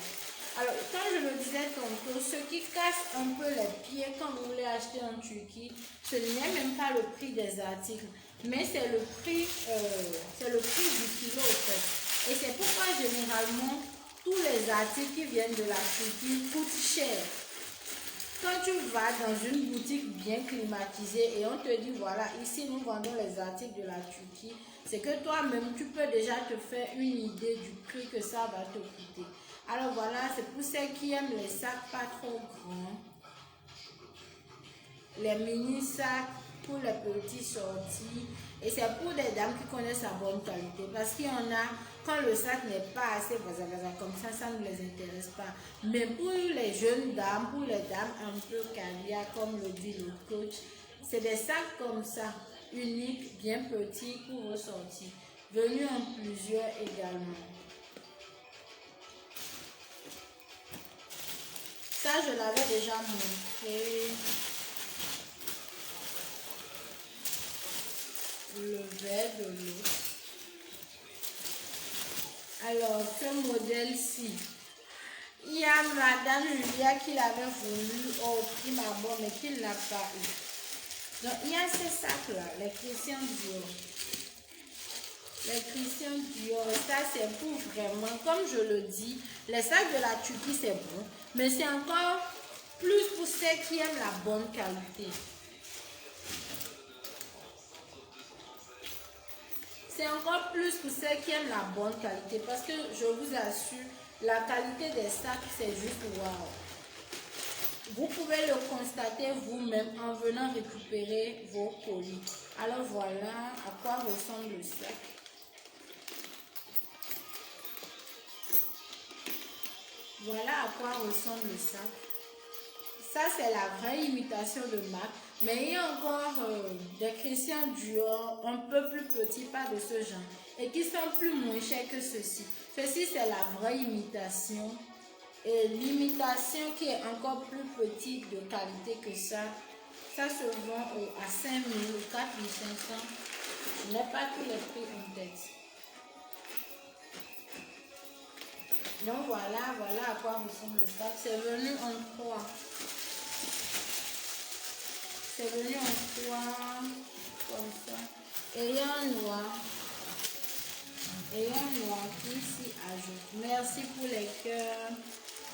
Alors, quand je le disais tantôt, ce qui casse un peu les pieds quand vous voulez acheter en Turquie, ce n'est même pas le prix des articles, mais c'est le prix du kilo au fait. Et c'est pourquoi généralement, tous les articles qui viennent de la Turquie coûtent cher. Quand tu vas dans une boutique bien climatisée et on te dit voilà, ici nous vendons les articles de la Turquie, c'est que toi-même tu peux déjà te faire une idée du prix que ça va te coûter. Alors voilà, c'est pour ceux qui aiment les sacs pas trop grands, les mini sacs pour les petits sorties. Et c'est pour des dames qui connaissent la bonne qualité. Parce qu'il y en a, quand le sac n'est pas assez comme ça ne les intéresse pas. Mais pour les jeunes dames, pour les dames un peu caviar, comme le dit le coach, c'est des sacs comme ça, uniques, bien petits pour vos sorties. Venus en plusieurs également. Ça, je l'avais déjà montré. le verre de l'eau. Alors, ce modèle-ci, il y a Madame Julia qui l'avait voulu au prime abord, mais qui ne l'a pas eu. Donc, il y a ces sacs-là, les Christian Dior. Les Christian Dior, ça c'est pour vraiment, comme je le dis, les sacs de la Turquie c'est bon, mais c'est encore plus pour ceux qui aiment la bonne qualité. C'est encore plus pour ceux qui aiment la bonne qualité parce que je vous assure, la qualité des sacs c'est juste waouh. Vous pouvez le constater vous-même en venant récupérer vos colis. Alors voilà à quoi ressemble le sac. Voilà à quoi ressemble le sac. Ça, c'est la vraie imitation de marque. Mais il y a encore des Christian Dior un peu plus petits, pas de ce genre. Et qui sont plus moins chers que ceci. Ceci, c'est la vraie imitation. Et l'imitation qui est encore plus petite de qualité que ça se vend à 5 000 ou 4 500. Je n'ai pas tous les prix en tête. Donc voilà à quoi ressemble le sac. C'est venu en 3. C'est venu en 3, comme ça. Et un noir. Et un noir qui s'y ajoute. Merci pour les cœurs.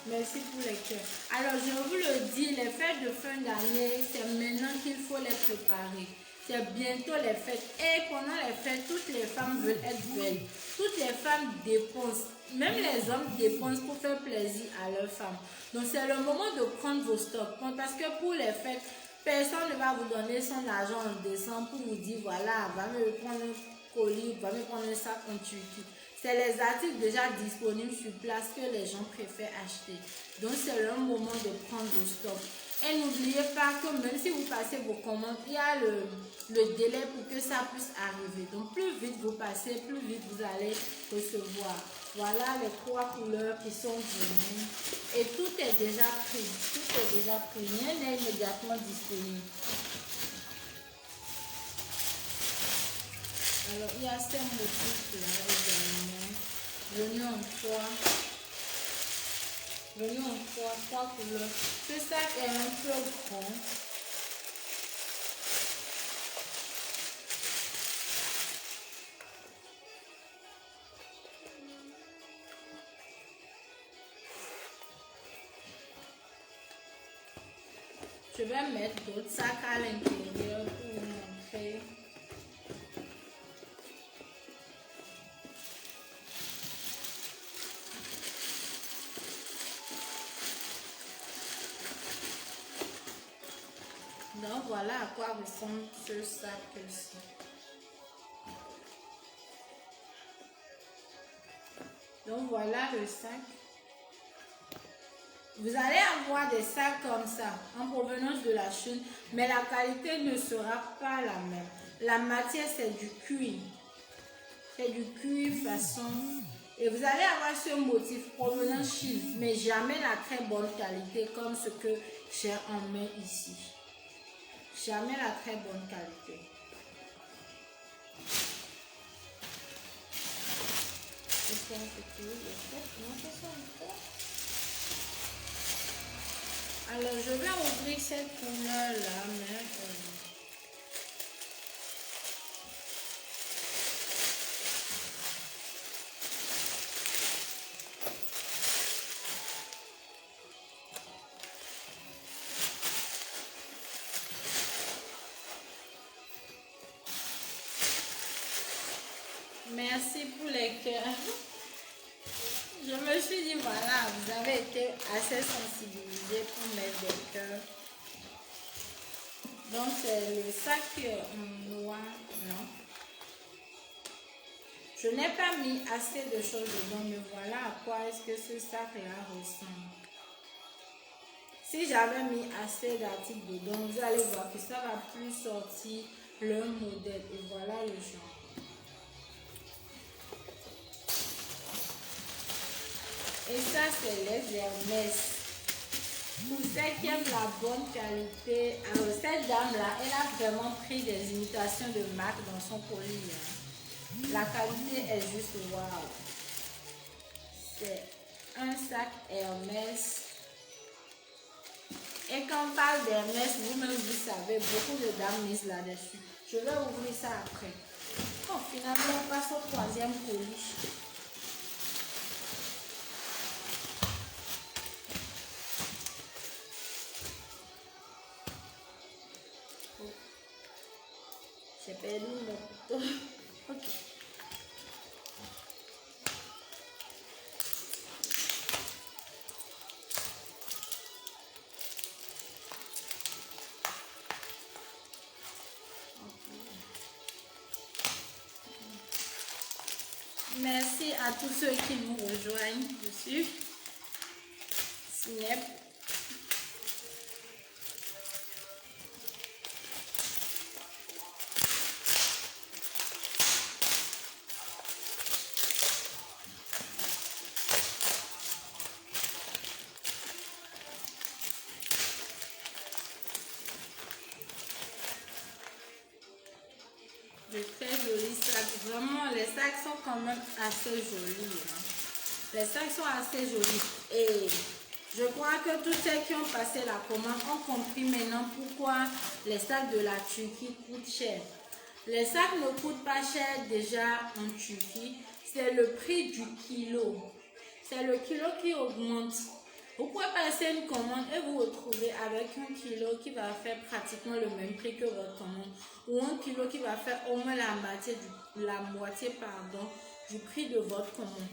Merci pour les cœurs. Alors, je vous le dis, les fêtes de fin d'année, c'est maintenant qu'il faut les préparer. C'est bientôt les fêtes. Et pendant les fêtes, toutes les femmes veulent être belles. Toutes les femmes dépensent. Même les hommes dépensent pour faire plaisir à leurs femmes. Donc, c'est le moment de prendre vos stocks. Parce que pour les fêtes, personne ne va vous donner son argent en décembre pour vous dire, voilà, va me prendre un colis, va me prendre un sac en Turquie. C'est les articles déjà disponibles sur place que les gens préfèrent acheter. Donc, c'est le moment de prendre vos stocks. Et n'oubliez pas que même si vous passez vos commandes, il y a le délai pour que ça puisse arriver. Donc, plus vite vous passez, plus vite vous allez recevoir. Voilà les 3 couleurs qui sont venues. Et tout est déjà pris. Tout est déjà pris. Rien n'est immédiatement disponible. Alors, il y a ces motifs-là également. Venus en 3. Venus en 3 couleurs. Ce sac est un peu grand. Je vais mettre d'autres sacs à l'intérieur pour vous montrer. Donc voilà à quoi ressemble ce sac-ci. Donc voilà le sac. Vous allez avoir des sacs comme ça en provenance de la Chine, mais la qualité ne sera pas la même. La matière c'est du cuir. C'est du cuir façon. Et vous allez avoir ce motif provenant Chine, mais jamais la très bonne qualité comme ce que j'ai en main ici. Jamais la très bonne qualité. Alors je vais ouvrir cette couleur là, mais merci pour les cœurs. Je me suis dit, voilà, vous avez été assez sensibilisés pour mettre des cœurs. Donc, c'est le sac en noir, non. Je n'ai pas mis assez de choses dedans, mais voilà à quoi est-ce que ce sac-là ressemble. Si j'avais mis assez d'articles dedans, vous allez voir que ça va plus sortir le modèle. Et voilà le genre. Et ça, c'est les Hermès. Pour celles qui aiment la bonne qualité, alors cette dame-là, elle a vraiment pris des imitations de marque dans son colis. Hein. La qualité est juste waouh. C'est un sac Hermès. Et quand on parle d'Hermès, vous-même vous savez, beaucoup de dames misent là-dessus. Je vais ouvrir ça après. Oh, finalement, on passe au troisième colis. Oh. J'ai perdu mon couteau. Ok. Merci à tous ceux qui nous rejoignent dessus. Snap. De très jolis sacs. Vraiment, les sacs sont quand même assez jolis. Hein. Les sacs sont assez jolis. Et je crois que tous ceux qui ont passé la commande ont compris maintenant pourquoi les sacs de la Turquie coûtent cher. Les sacs ne coûtent pas cher déjà en Turquie. C'est le prix du kilo. C'est le kilo qui augmente. Vous pouvez passer une commande et vous retrouver avec un kilo qui va faire pratiquement le même prix que votre commande. Ou un kilo qui va faire au moins la moitié du prix de votre commande.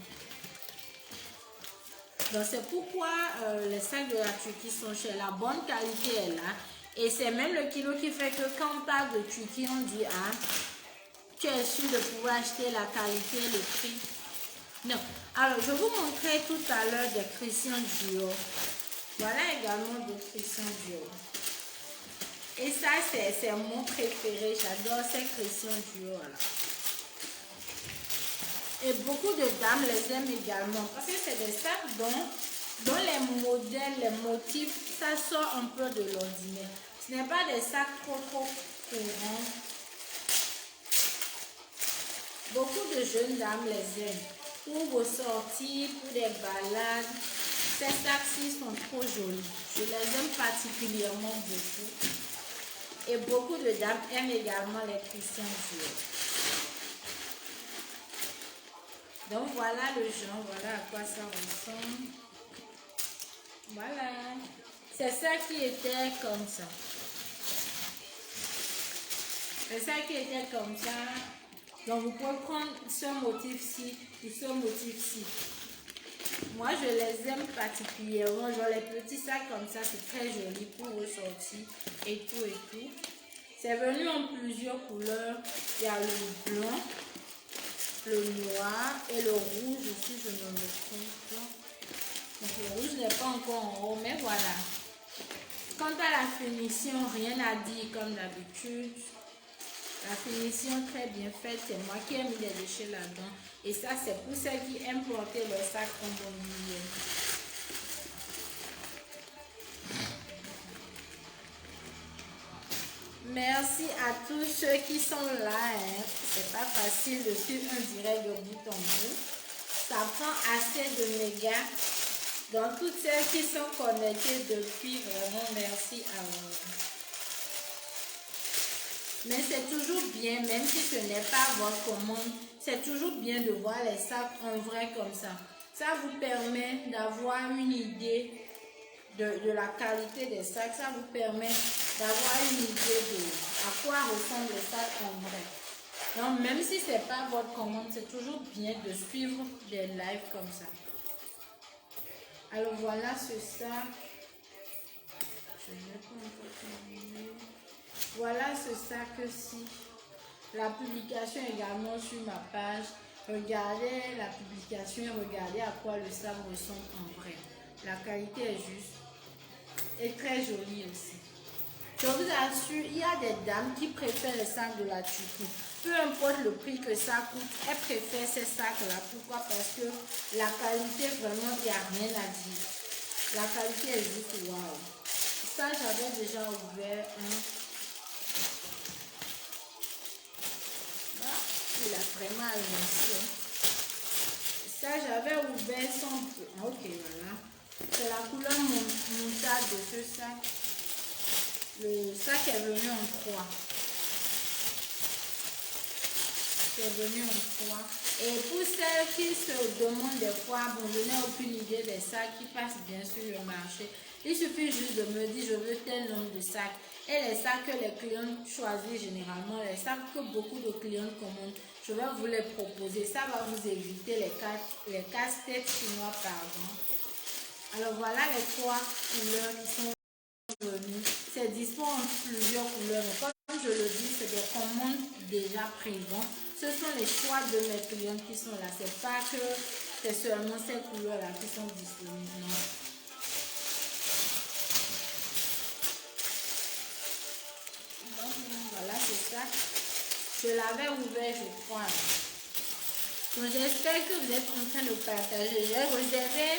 Donc c'est pourquoi les sacs de la Turquie sont chers. La bonne qualité est là. Et c'est même le kilo qui fait que quand on parle de Turquie, on dit ah, tu es sûr de pouvoir acheter la qualité et le prix. Non. Alors, je vous montrais tout à l'heure des Christian Dior. Voilà également des Christian Dior. Et ça, c'est mon préféré. J'adore ces Christian Dior là. Et beaucoup de dames les aiment également. Parce que c'est des sacs dont les modèles, les motifs, ça sort un peu de l'ordinaire. Ce n'est pas des sacs trop courants. Beaucoup de jeunes dames les aiment. Pour vos sorties, pour des balades, ces sacs-ci sont trop jolis. Je les aime particulièrement beaucoup. Et beaucoup de dames aiment également les Christian Dior. Donc voilà le genre, voilà à quoi ça ressemble. Voilà. C'est ça qui était comme ça. C'est ça qui était comme ça. Donc vous pouvez prendre ce motif-ci ou ce motif-ci. Moi je les aime particulièrement. Genre les petits sacs comme ça, c'est très joli pour ressortir et tout et tout. C'est venu en plusieurs couleurs. Il y a le blanc, le noir et le rouge aussi, je ne me trompe pas. Donc le rouge n'est pas encore en haut, mais voilà. Quant à la finition, rien à dire comme d'habitude. La finition très bien faite, c'est moi qui ai mis des déchets là-dedans. Et ça, c'est pour ceux qui aiment porter leur sac en bon milieu. Merci à tous ceux qui sont là. Hein. C'est pas facile de suivre un direct de bout en bout. Ça prend assez de mégas. Donc, toutes celles qui sont connectées depuis, vraiment merci à vous. Mais c'est toujours bien, même si ce n'est pas votre commande, c'est toujours bien de voir les sacs en vrai comme ça. Ça vous permet d'avoir une idée de la qualité des sacs. Ça vous permet d'avoir une idée de à quoi ressemble les sacs en vrai. Donc même si ce n'est pas votre commande, c'est toujours bien de suivre des lives comme ça. Alors voilà ce sac. Je vais pas encore terminer. Voilà ce sac-ci. La publication également sur ma page. Regardez la publication et regardez à quoi le sac ressemble en vrai. La qualité est juste et très jolie aussi. Je vous assure, il y a des dames qui préfèrent les sacs de la Turquie. Peu importe le prix que ça coûte, elles préfèrent ces sacs-là. Pourquoi? Parce que la qualité, vraiment, il n'y a rien à dire. La qualité est juste waouh. Ça, j'avais déjà ouvert un. Ah, il a vraiment avancé. Ça, j'avais ouvert son. Ok, voilà. C'est la couleur moutarde de ce sac. Le sac est venu en 3. C'est venu en 3. Et pour celles qui se demandent des fois, bon, je n'ai aucune idée des sacs qui passent bien sur le marché. Il suffit juste de me dire, je veux tel nombre de sacs. Et les sacs que les clients choisissent généralement, les sacs que beaucoup de clients commandent, je vais vous les proposer. Ça va vous éviter les casse-têtes chinois, pardon. Alors voilà les 3 couleurs qui sont venues. C'est dispo en plusieurs couleurs. Mais comme je le dis, c'est des commandes déjà présentes. Ce sont les choix de mes clients qui sont là. C'est pas que c'est seulement ces couleurs-là qui sont disponibles. Non. Voilà, c'est ça. Je l'avais ouvert, je crois. Donc j'espère que vous êtes en train de partager. J'ai réservé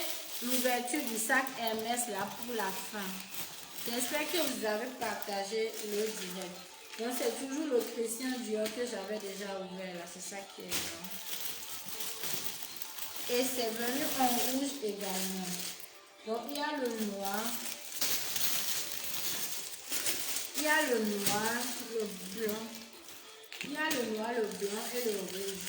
l'ouverture du sac Hermès là pour la fin. J'espère que vous avez partagé le direct. Donc c'est toujours le Christian Dior que j'avais déjà ouvert là. C'est ça qui est là. Et c'est venu en rouge également. Donc il y a le noir. Il y a le noir, le blanc. Il y a le noir, le blanc et le rouge.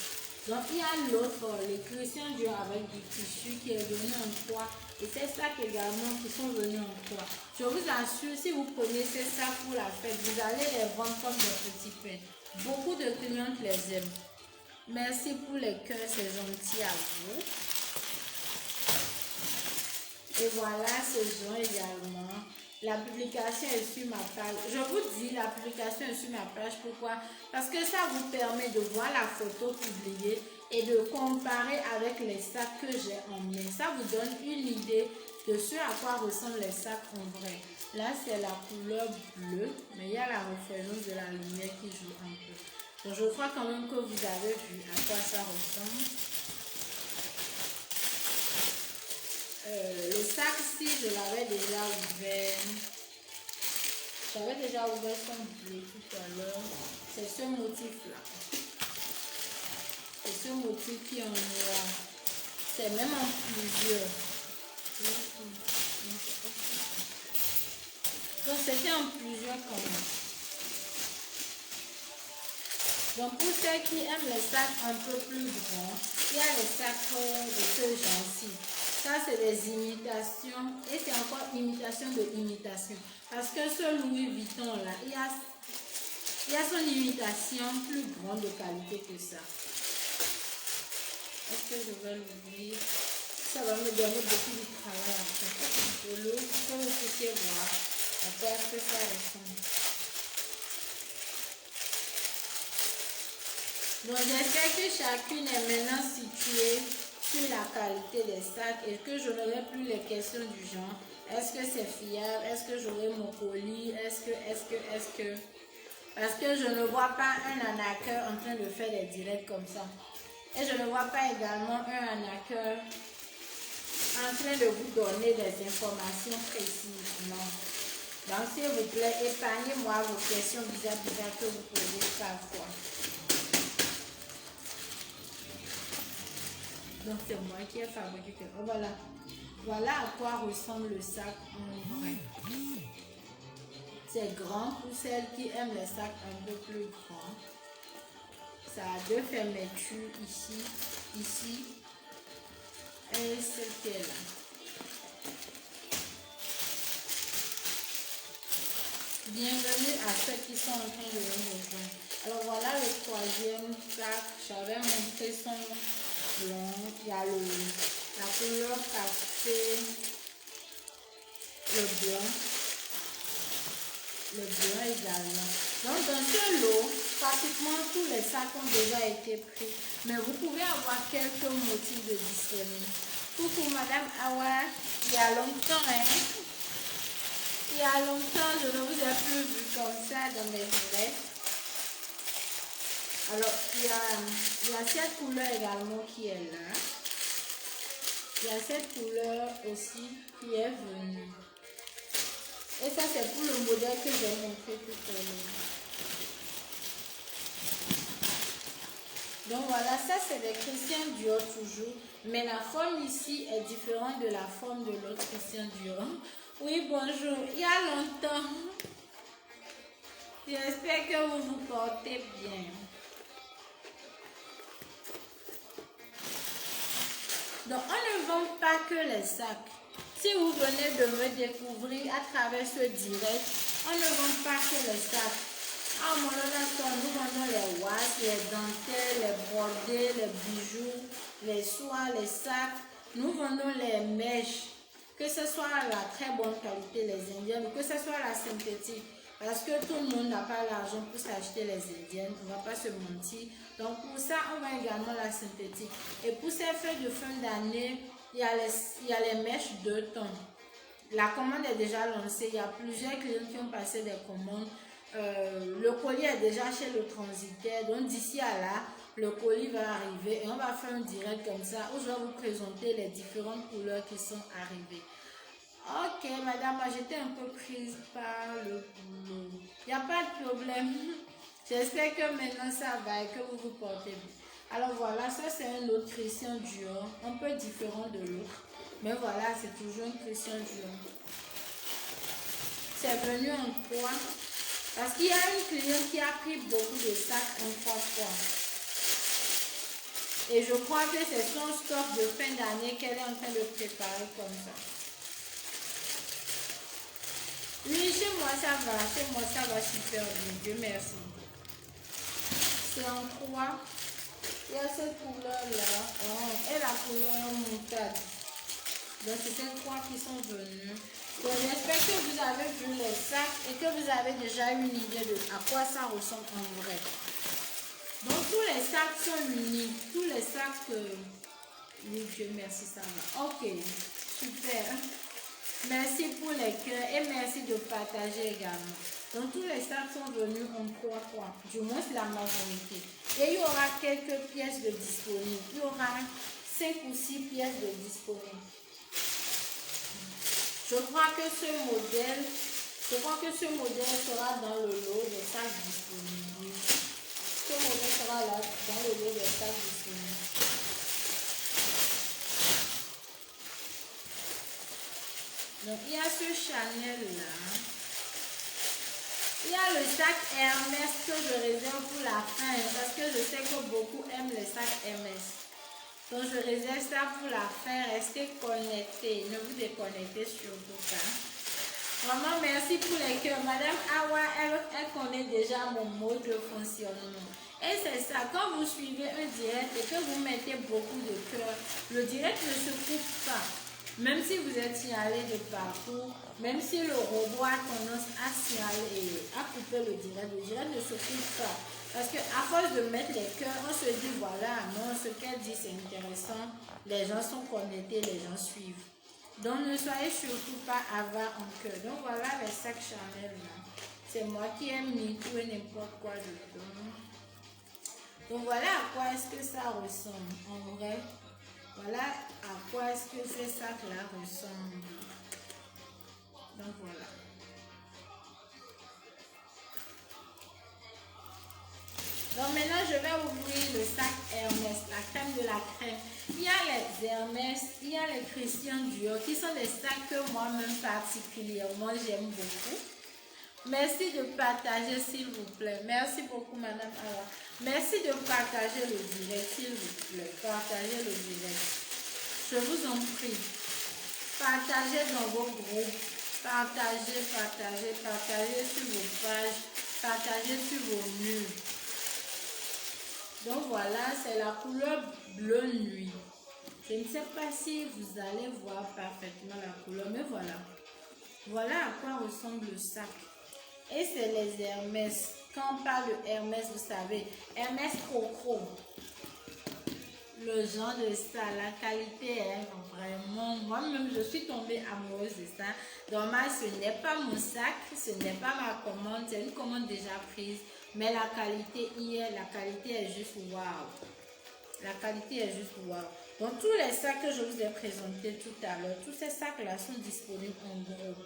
Donc il y a l'autre, les Christian Dior avec du tissu qui est venu en 3. Et ces sacs également qui sont venus en 3. Je vous assure, si vous prenez ces sacs pour la fête, vous allez les vendre comme des petits pains. Beaucoup de clientes les aiment. Merci pour les cœurs, c'est gentil à vous. Et voilà ce genre également. La publication est sur ma page. Je vous dis, la publication est sur ma page. Pourquoi? Parce que ça vous permet de voir la photo publiée et de comparer avec les sacs que j'ai en main. Ça vous donne une idée de ce à quoi ressemblent les sacs en vrai. Là, c'est la couleur bleue, mais il y a la reflétance de la lumière qui joue un peu. Donc, je crois quand même que vous avez vu à quoi ça ressemble. Le sac-ci, je l'avais déjà ouvert. J'avais déjà ouvert son bleu tout à l'heure. C'est ce motif-là. C'est ce motif qui est en noir. C'est même en plusieurs. Donc, c'était en plusieurs quand même. Donc, pour ceux qui aiment les sacs un peu plus grands, il y a les sacs de ce genre-ci. Ça, c'est des imitations. Et c'est encore imitation de imitation. Parce que ce Louis Vuitton-là, il y a son imitation plus grande de qualité que ça. Est-ce que je vais l'ouvrir? Ça va me donner beaucoup de travail après. Je l'ouvre pour que vous puissiez voir à quoi est-ce que ça ressemble. Donc, j'espère que chacune est maintenant située sur la qualité des sacs et que je n'aurai plus les questions du genre. Est-ce que c'est fiable? Est-ce que j'aurai mon colis? Est-ce que... Parce que je ne vois pas un arnaqueur en train de faire des directs comme ça. Et je ne vois pas également un arnaqueur en train de vous donner des informations précises. Non. Donc, s'il vous plaît, épargnez-moi vos questions bizarres que vous posez parfois. Donc, c'est moi qui ai fabriqué. Oh, voilà. Voilà à quoi ressemble le sac en vrai. C'est grand pour celles qui aiment les sacs un peu plus grands. Ça a 2 fermetures ici et celle qui est là. Bienvenue à ceux qui sont en train de nous rejoindre. Alors voilà le 3e sac. J'avais montré son blanc. Il y a la couleur café, le blanc également. Donc dans ce lot, pratiquement tous les sacs ont déjà été pris. Mais vous pouvez avoir quelques motifs de disponibles. Coucou Madame Awa, il y a longtemps, hein? Il y a longtemps, je ne vous ai plus vu comme ça dans mes directs. Alors, il y a cette couleur également qui est là. Il y a cette couleur aussi qui est venue. Et ça, c'est pour le modèle que j'ai montré tout à l'heure. Donc voilà, ça c'est des Christian Dior toujours. Mais la forme ici est différente de la forme de l'autre Christian Dior. Oui, bonjour. Il y a longtemps. J'espère que vous vous portez bien. Donc, on ne vend pas que les sacs. Si vous venez de me découvrir à travers ce direct, on ne vend pas que les sacs. À mon instant, nous vendons les washes, les dentelles, les brodés, les bijoux, les soies, les sacs. Nous vendons les mèches, que ce soit la très bonne qualité, les indiennes, ou que ce soit la synthétique. Parce que tout le monde n'a pas l'argent pour s'acheter les indiennes, on ne va pas se mentir. Donc pour ça, on va également la synthétique. Et pour ces fêtes de fin d'année, il y a les mèches 2 tons. La commande est déjà lancée, il y a plusieurs clients qui ont passé des commandes. Le colis est déjà chez le transitaire, donc d'ici à là, le colis va arriver et on va faire un direct comme ça où je vais vous présenter les différentes couleurs qui sont arrivées. Ok, madame, j'étais un peu prise par le boulot. Il n'y a pas de problème. J'espère que maintenant ça va et que vous vous portez bien. Alors voilà, ça c'est un autre Christian Dior, un peu différent de l'autre. Mais voilà, c'est toujours un Christian Dior. C'est venu en 3. Parce qu'il y a une cliente qui a pris beaucoup de sacs en 3 fois. Et je crois que c'est son stock de fin d'année qu'elle est en train de préparer comme ça. Oui, chez moi ça va super bien, Dieu merci. C'est en 3. Il y a cette couleur là, et la couleur moutarde. Donc c'est ces 3 qui sont venus. Donc j'espère que vous avez vu les sacs et que vous avez déjà une idée de à quoi ça ressemble en vrai. Donc tous les sacs sont uniques, tous les sacs oui, Dieu merci, ça va. Ok, super. Merci pour les cœurs et merci de partager également. Donc tous les sacs sont venus en 3 fois, du moins la majorité. Et il y aura quelques pièces de disponibles. Il y aura 5 ou 6 pièces de disponibles. Je crois que ce modèle sera dans le lot des sacs disponibles. Ce modèle sera là dans le lot des sacs disponibles. Donc il y a ce Chanel là. Il y a le sac Hermès que je réserve pour la fin parce que je sais que beaucoup aiment les sacs Hermès. Donc je réserve ça pour la fin. Restez connectés. Ne vous déconnectez surtout pas. Vraiment merci pour les cœurs. Madame Awa, elle connaît déjà mon mode de fonctionnement. Et c'est ça, quand vous suivez un direct et que vous mettez beaucoup de cœur, le direct ne se coupe pas. Même si vous êtes signalé de partout, même si le robot a tendance à signaler et à couper le direct ne se coupe pas. Parce qu'à force de mettre les cœurs, on se dit voilà, non, ce qu'elle dit c'est intéressant, les gens sont connectés, les gens suivent. Donc ne soyez surtout pas avare en cœur. Donc voilà les sacs Chanel là. C'est moi qui ai mis tout et n'importe quoi dedans. Donc voilà à quoi est-ce que ça ressemble en vrai. Voilà à quoi est-ce que ces sacs-là ressemblent. Donc voilà. Donc maintenant, je vais ouvrir le sac Hermès, la crème de la crème. Il y a les Hermès, il y a les Christian Dior, qui sont des sacs que moi-même particulièrement j'aime beaucoup. Merci de partager s'il vous plaît. Merci beaucoup Madame Awa. Merci de partager le direct s'il vous plaît. Partagez le direct. Je vous en prie. Partagez dans vos groupes. Partagez sur vos pages. Partagez sur vos murs. Donc voilà, c'est la couleur bleu nuit. Je ne sais pas si vous allez voir parfaitement la couleur, mais voilà. Voilà à quoi ressemble le sac. Et c'est les Hermès. Quand on parle de Hermès, vous savez, Hermès Coco. Le genre de ça, la qualité est vraiment... Moi-même, je suis tombée amoureuse de ça. Dommage, ce n'est pas mon sac, ce n'est pas ma commande, c'est une commande déjà prise. Mais la qualité y est, la qualité est juste waouh. La qualité est juste wow. Donc tous les sacs que je vous ai présentés tout à l'heure, tous ces sacs-là sont disponibles en gros.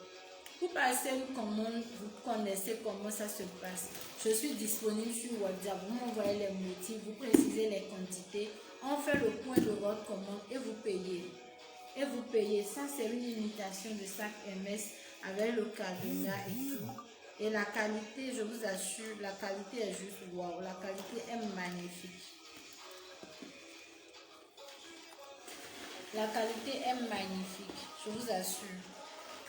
Vous passez une commande, vous connaissez comment ça se passe. Je suis disponible sur WhatsApp, vous m'envoyez les motifs, vous précisez les quantités, on fait le point de votre commande et vous payez. Et vous payez. Ça, c'est une imitation de sac MS avec le cadenas et tout. Et la qualité, je vous assure, la qualité est juste wow. La qualité est magnifique. La qualité est magnifique, je vous assure.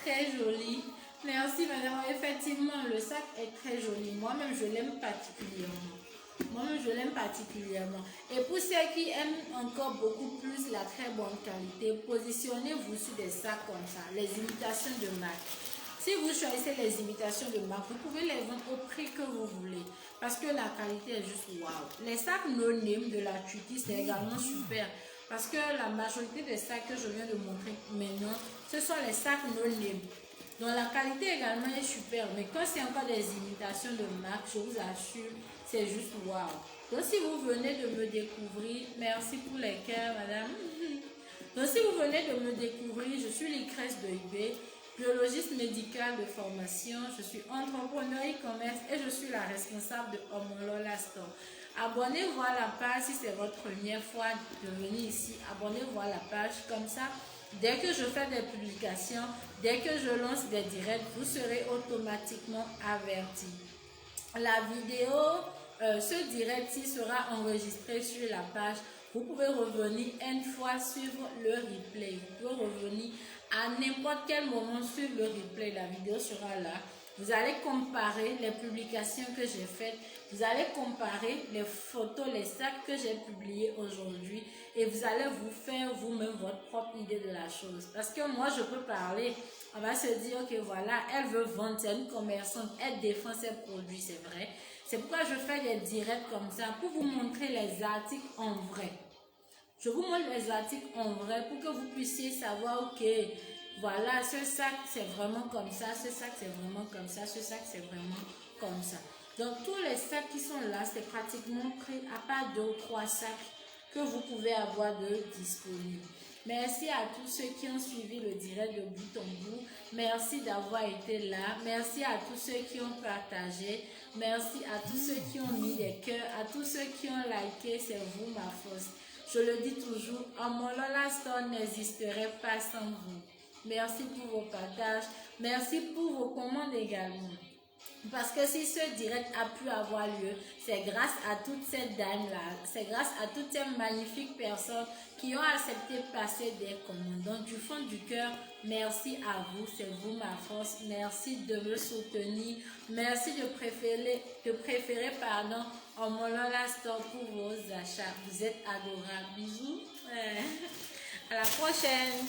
Très joli. Merci madame. Effectivement, le sac est très joli. Moi-même, je l'aime particulièrement. Moi-même, je l'aime particulièrement. Et pour ceux qui aiment encore beaucoup plus la très bonne qualité, positionnez-vous sur des sacs comme ça, les imitations de marque. Si vous choisissez les imitations de marque, vous pouvez les vendre au prix que vous voulez. Parce que la qualité est juste wow. Les sacs no name de la Turquie, c'est également super. Parce que la majorité des sacs que je viens de montrer maintenant, ce sont les sacs no name. Donc la qualité également est super, mais quand c'est encore des imitations de marque, je vous assure, c'est juste wow. Donc si vous venez de me découvrir, merci pour les cœurs madame. Donc si vous venez de me découvrir, je suis Lucrèce de eBay, biologiste médicale de formation, je suis entrepreneur e-commerce et je suis la responsable de Omolola Store. Abonnez-vous à la page si c'est votre première fois de venir ici, abonnez-vous à la page comme ça. Dès que je fais des publications, dès que je lance des directs, vous serez automatiquement averti. La vidéo, ce direct-ci sera enregistré sur la page. Vous pouvez revenir une fois suivre le replay. Vous pouvez revenir à n'importe quel moment suivre le replay. La vidéo sera là. Vous allez comparer les publications que j'ai faites. Vous allez comparer les photos, les sacs que j'ai publiés aujourd'hui. Et vous allez vous faire vous-même votre propre idée de la chose. Parce que moi, je peux parler. On va se dire, ok, voilà, elle veut vendre, c'est une commerçante. Elle défend ses produits, c'est vrai. C'est pourquoi je fais des directs comme ça. Pour vous montrer les articles en vrai. Je vous montre les articles en vrai pour que vous puissiez savoir, ok, voilà, ce sac c'est vraiment comme ça, ce sac c'est vraiment comme ça, ce sac c'est vraiment comme ça. Donc tous les sacs qui sont là, c'est pratiquement pris à part 2 ou 3 sacs que vous pouvez avoir de disponibles. Merci à tous ceux qui ont suivi le direct de bout en bout. Merci d'avoir été là. Merci à tous ceux qui ont partagé. Merci à tous ceux qui ont mis des cœurs, à tous ceux qui ont liké. C'est vous ma force. Je le dis toujours, Omolola Store n'existerait pas sans vous. Merci pour vos partages. Merci pour vos commandes également. Parce que si ce direct a pu avoir lieu, c'est grâce à toutes ces dames-là, c'est grâce à toutes ces magnifiques personnes qui ont accepté de passer des commandes. Donc du fond du cœur, merci à vous, c'est vous ma force. Merci de me soutenir. Merci de préférer Omolola Store pour vos achats. Vous êtes adorables. Bisous. À la prochaine.